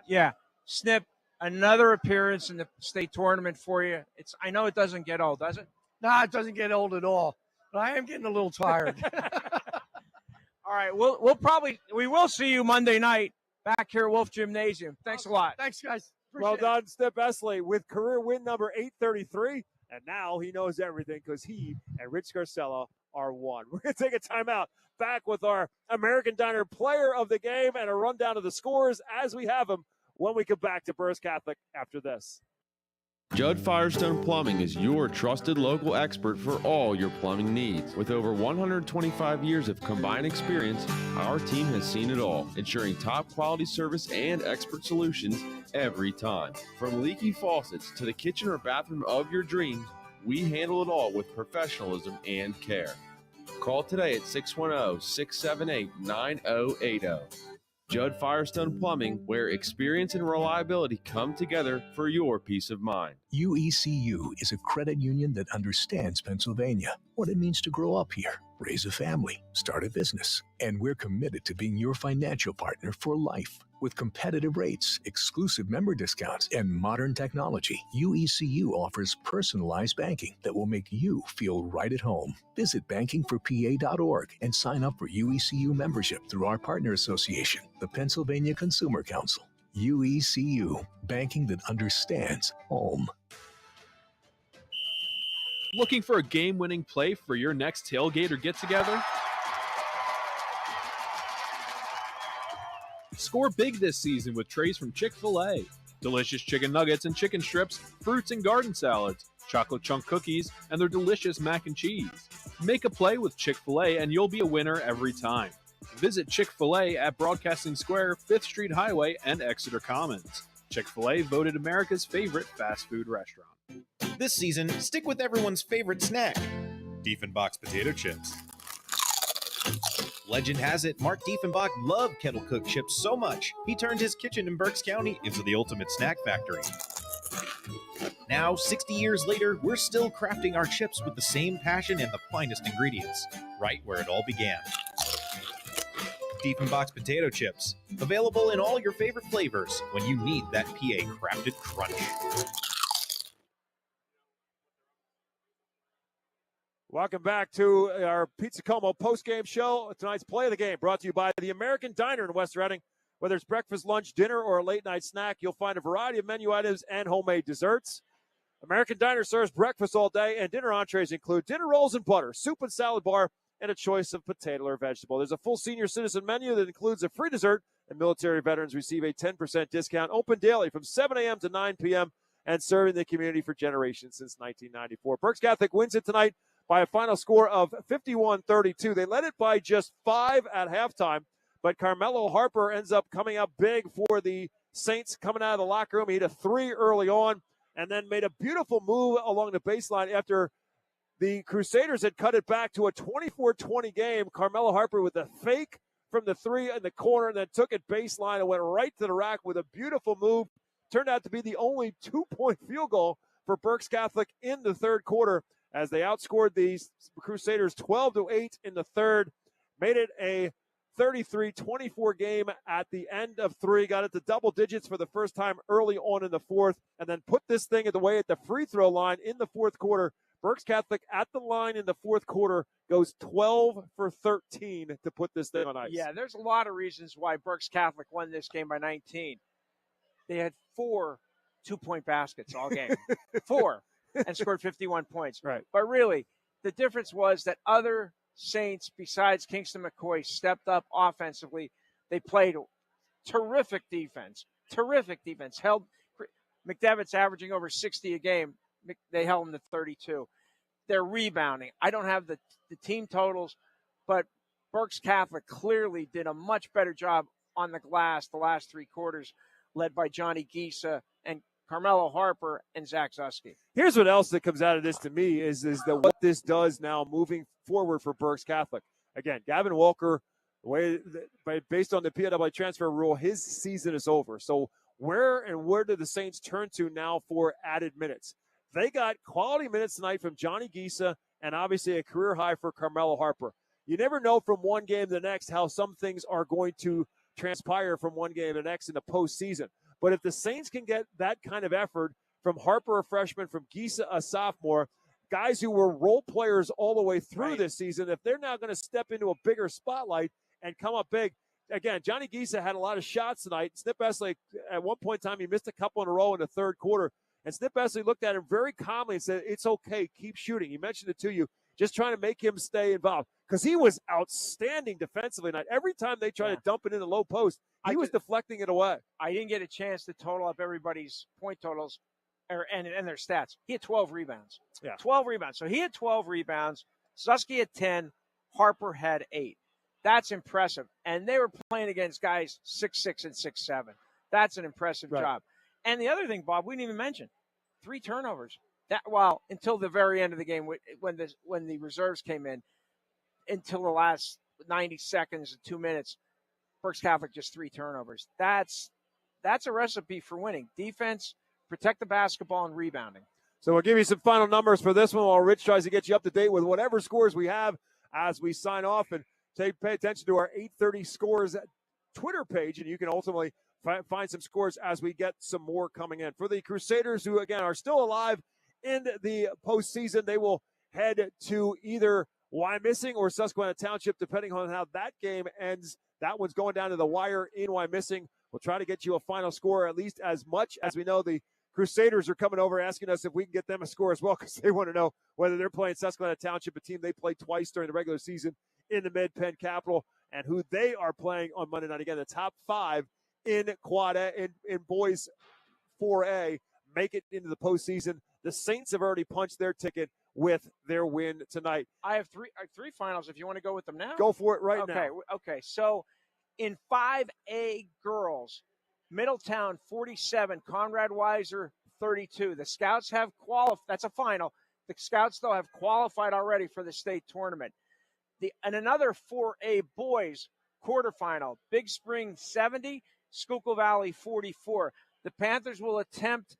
Speaker 8: Yeah. Snip, another appearance in the state tournament for you. I know it doesn't get old, does it?
Speaker 18: No, it doesn't get old at all. But I am getting a little tired.
Speaker 8: All right, we will see you Monday night back here at Wolf Gymnasium. Thanks a lot.
Speaker 18: Thanks, guys.
Speaker 3: Well done, Snip Esley, with career win number 833. And now he knows everything because he and Rich Scarcella are one. We're going to take a timeout. Back with our American Diner player of the game and a rundown of the scores as we have them when we come back to Berks Catholic after this.
Speaker 9: Judd Firestone Plumbing is your trusted local expert for all your plumbing needs. With over 125 years of combined experience, our team has seen it all, ensuring top quality service and expert solutions every time. From leaky faucets to the kitchen or bathroom of your dreams, we handle it all with professionalism and care. Call today at 610-678-9080. Judd Firestone Plumbing, where experience and reliability come together for your peace of mind.
Speaker 6: UECU is a credit union that understands Pennsylvania, what it means to grow up here, raise a family, start a business. And we're committed to being your financial partner for life. With competitive rates, exclusive member discounts, and modern technology, UECU offers personalized banking that will make you feel right at home. Visit bankingforpa.org and sign up for UECU membership through our partner association, the Pennsylvania Consumer Council. UECU, banking that understands home.
Speaker 10: Looking for a game-winning play for your next tailgate or get-together? Score big this season with trays from Chick-fil-A. Delicious chicken nuggets and chicken strips, fruits and garden salads, chocolate chunk cookies, and their delicious mac and cheese. Make a play with Chick-fil-A and you'll be a winner every time. Visit Chick-fil-A at Broadcasting Square, 5th Street Highway, and Exeter Commons. Chick-fil-A voted America's favorite fast food restaurant.
Speaker 12: This season, stick with everyone's favorite snack, Diefenbach's potato chips. Legend has it, Mark Diefenbach loved kettle cooked chips so much, he turned his kitchen in Berks County into the ultimate snack factory. Now, 60 years later, we're still crafting our chips with the same passion and the finest ingredients, right where it all began. Diefenbach's potato chips, available in all your favorite flavors when you need that PA crafted crunch.
Speaker 3: Welcome back to our Pizza Como post-game show. Tonight's play of the game brought to you by the American Diner in West Reading. Whether it's breakfast, lunch, dinner, or a late-night snack, you'll find a variety of menu items and homemade desserts. American Diner serves breakfast all day, and dinner entrees include dinner rolls and butter, soup and salad bar, and a choice of potato or vegetable. There's a full senior citizen menu that includes a free dessert, and military veterans receive a 10% discount. Open daily from 7 a.m. to 9 p.m. and serving the community for generations since 1994. Berks Catholic wins it tonight by a final score of 51-32. They led it by just 5 at halftime, but Carmelo Harper ends up coming up big for the Saints coming out of the locker room. He hit a 3 early on and then made a beautiful move along the baseline after the Crusaders had cut it back to a 24-20 game. Carmelo Harper with a fake from the 3 in the corner and then took it baseline and went right to the rack with a beautiful move. Turned out to be the only 2-point field goal for Berks Catholic in the third quarter, as they outscored the Crusaders 12-8 in the third, made it a 33-24 game at the end of 3, got it to double digits for the first time early on in the fourth, and then put this thing away at the free throw line in the fourth quarter. Berks Catholic at the line in the fourth quarter goes 12 for 13 to put this thing on ice.
Speaker 8: Yeah, there's a lot of reasons why Berks Catholic won this game by 19. They had 4 2-point baskets all game. 4. And scored 51 points.
Speaker 3: Right.
Speaker 8: But really, the difference was that other Saints, besides Kingston McCoy, stepped up offensively. They played terrific defense. Held McDevitt's averaging over 60 a game. They held him to 32. They're rebounding. I don't have the team totals, but Berks Catholic clearly did a much better job on the glass the last 3 quarters, led by Johnny Gisa and Carmelo Harper and Zach Zusky.
Speaker 3: Here's what else that comes out of this to me is that what this does now moving forward for Berks Catholic. Again, Gavin Walker, based on the PLW transfer rule, his season is over. So where do the Saints turn to now for added minutes? They got quality minutes tonight from Johnny Gisa and obviously a career high for Carmelo Harper. You never know from one game to the next how some things are going to transpire from one game to the next in the postseason. But if the Saints can get that kind of effort from Harper, a freshman, from Gisa, a sophomore, guys who were role players all the way through this season, if they're now going to step into a bigger spotlight and come up big. Again, Johnny Gisa had a lot of shots tonight. Snip Esley, at one point in time, he missed a couple in a row in the third quarter. And Snip Esley looked at him very calmly and said, "It's okay, keep shooting." He mentioned it to you, just trying to make him stay involved. Because he was outstanding defensively tonight. Every time they tried to dump it in the low post, he was deflecting it away.
Speaker 8: I didn't get a chance to total up everybody's point totals. and their stats. He had 12 rebounds.
Speaker 3: Yeah.
Speaker 8: 12 rebounds. So he had 12 rebounds. Susky had 10. Harper had 8. That's impressive. And they were playing against guys 6'6" and 6'7". That's an impressive job. And the other thing, Bob, we didn't even mention, 3 turnovers. Until the very end of the game, when the reserves came in, until the last 90 seconds, 2 minutes, Berks Catholic just 3 turnovers. That's a recipe for winning. Defense, protect the basketball, and rebounding.
Speaker 3: So we'll give you some final numbers for this one while Rich tries to get you up to date with whatever scores we have as we sign off. And pay attention to our 8:30 Scores Twitter page, and you can ultimately find some scores as we get some more coming in. For the Crusaders, who, again, are still alive in the postseason, they will head to either Wyomissing or Susquehanna Township, depending on how that game ends. That one's going down to the wire in Wyomissing. We'll try to get you a final score, at least as much as we know. The Crusaders are coming over asking us if we can get them a score as well, because they want to know whether they're playing Susquehanna Township, a team they played twice during the regular season in the Mid-Penn Capital, and who they are playing on Monday night. Again, the top 5 in Quad A, in Boys 4A, make it into the postseason. The Saints have already punched their ticket with their win tonight.
Speaker 8: I have three finals if you want to go with them now.
Speaker 3: Go for it now.
Speaker 8: Okay. So in 5A girls, Middletown 47, Conrad Weiser 32. The Scouts have qualified. That's a final. The Scouts, though, have qualified already for the state tournament. And another 4A boys quarterfinal, Big Spring 70, Schuylkill Valley 44. The Panthers will attempt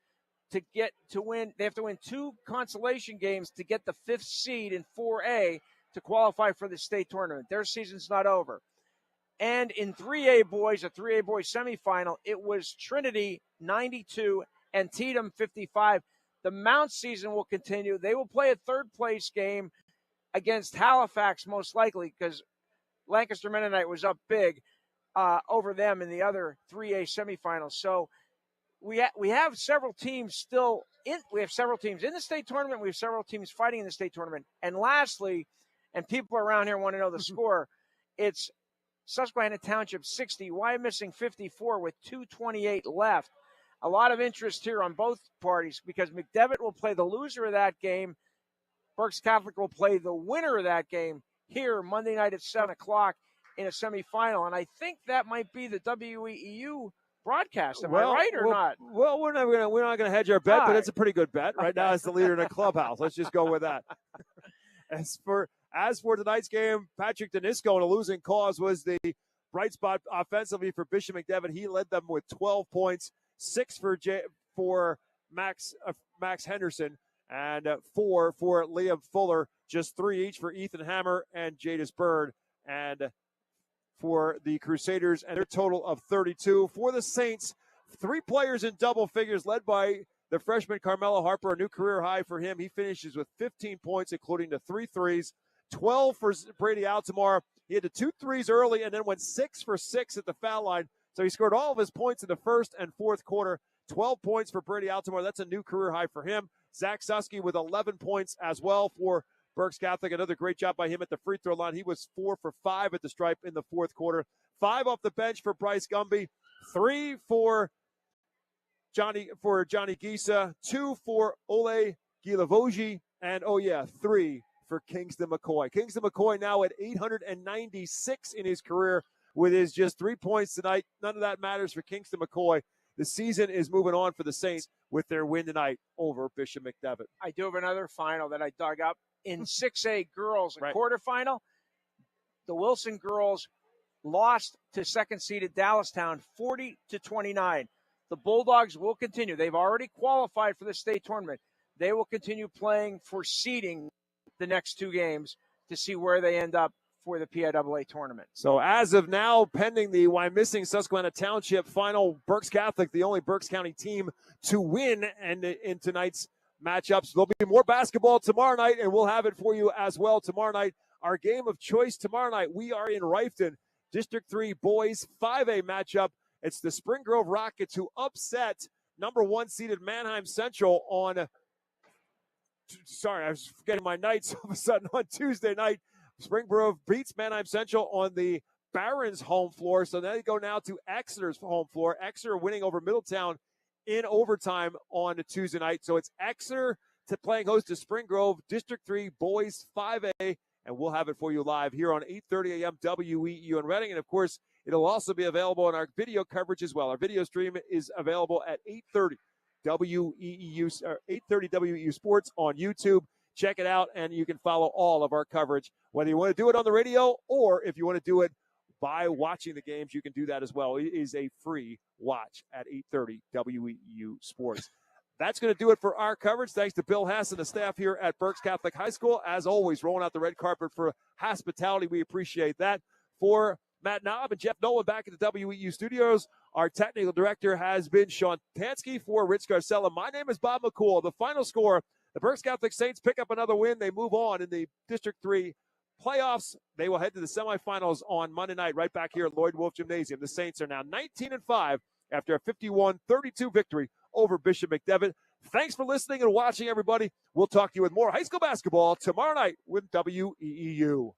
Speaker 8: to win. They have to win 2 consolation games to get the 5th seed in 4A to qualify for the state tournament. Their season's not over. And in 3A boys, a 3A boys semifinal, it was Trinity 92 and Antietam 55. The Mount season will continue. They will play a 3rd place game against Halifax, most likely, because Lancaster Mennonite was up big over them in the other 3A semifinals. So we have several teams still in. We have several teams in the state tournament. We have several teams fighting in the state tournament. And lastly, and people around here want to know the score, it's Susquehanna Township 60, Wyomissing 54 with 2:28 left. A lot of interest here on both parties because McDevitt will play the loser of that game. Berks Catholic will play the winner of that game here Monday night at 7 o'clock in a semifinal. And I think that might be the WEEU broadcast. Am I right or not?
Speaker 3: Well, we're not gonna hedge our bet, but it's a pretty good bet. Right now, as the leader in the clubhouse. Let's just go with that. As for tonight's game, Patrick Danisco in a losing cause was the bright spot offensively for Bishop McDevitt. He led them with 12 points, 6 for Max Henderson, and 4 for Liam Fuller, just 3 each for Ethan Hammer and Jadis Bird. And for the Crusaders, and their total of 32. For the Saints, 3 players in double figures, led by the freshman Carmelo Harper, a new career high for him. He finishes with 15 points, including the 3 threes, 12 for Brady Altamar. He had the 2 threes early and then went 6 for 6 at the foul line. So he scored all of his points in the first and fourth quarter. 12 points for Brady Altamar. That's a new career high for him. Zach Susky with 11 points as well for Berks Catholic. Another great job by him at the free throw line. He was 4 for 5 at the stripe in the fourth quarter. 5 off the bench for Bryce Gumby. 3 for Johnny Gisa. 2 for Ole Gilavogi. And 3 for Kingston McCoy. Kingston McCoy now at 896 in his career with his just 3 points tonight. None of that matters for Kingston McCoy. The season is moving on for the Saints with their win tonight over Bishop McDevitt.
Speaker 8: I do have another final that I dug up. In 6A girls, quarterfinal, the Wilson girls lost to second-seeded Dallastown 40-29. The Bulldogs will continue. They've already qualified for the state tournament. They will continue playing for seeding the next 2 games to see where they end up for the PIAA tournament.
Speaker 3: So as of now, pending the Wyomissing Susquehanna Township final, Berks Catholic, the only Berks County team to win in tonight's matchups. There'll be more basketball tomorrow night, and we'll have it for you as well tomorrow night. Our game of choice tomorrow night, we are in Rifton, District 3 Boys 5A matchup. It's the Spring Grove Rockets who upset number 1 seeded Manheim Central on, sorry, I was forgetting my nights all of a sudden, on Tuesday night. Spring Grove beats Manheim Central on the Barons home floor, so they go now to Exeter's home floor. Exeter winning over Middletown in overtime on a Tuesday night. So it's Exeter playing host to Spring Grove, District 3 Boys 5A, and we'll have it for you live here on 8:30 a.m. WEEU in Reading. And, of course, it'll also be available in our video coverage as well. Our video stream is available at 8:30 WEEU Sports on YouTube. Check it out, and you can follow all of our coverage, whether you want to do it on the radio or if you want to do it by watching the games, you can do that as well. It is a free watch at 8:30 WEEU Sports. That's going to do it for our coverage. Thanks to Bill Hess and the staff here at Berks Catholic High School. As always, rolling out the red carpet for hospitality. We appreciate that. For Matt Knob and Jeff Nolan back at the WEEU studios, our technical director has been Sean Tansky. For Rich Garcella, my name is Bob McCool. The final score, the Berks Catholic Saints pick up another win. They move on in the District 3 playoffs. They will head to the semifinals on Monday night right back here at Lloyd Wolf Gymnasium. The Saints are now 19-5 after a 51-32 victory over Bishop McDevitt. Thanks for listening and watching, everybody. We'll talk to you with more high school basketball tomorrow night with WEEU.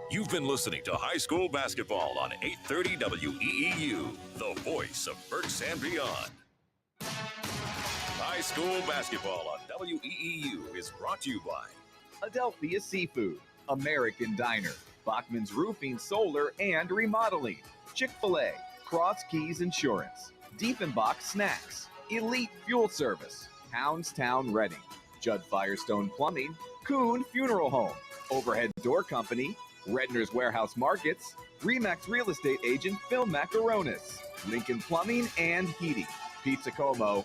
Speaker 2: You've been listening to High School Basketball on 830 WEEU, the voice of Berks and beyond. High School Basketball on WEEU is brought to you by
Speaker 1: Adelphia Seafood, American Diner, Bachman's Roofing, Solar, and Remodeling, Chick-fil-A, Cross Keys Insurance, Diefenbach Snacks, Elite Fuel Service, Houndstown Reading, Judd Firestone Plumbing, Kuhn Funeral Home, Overhead Door Company, Redner's Warehouse Markets, Remax Real Estate Agent Phil Macaronis, Lincoln Plumbing and Heating, Pizza Como,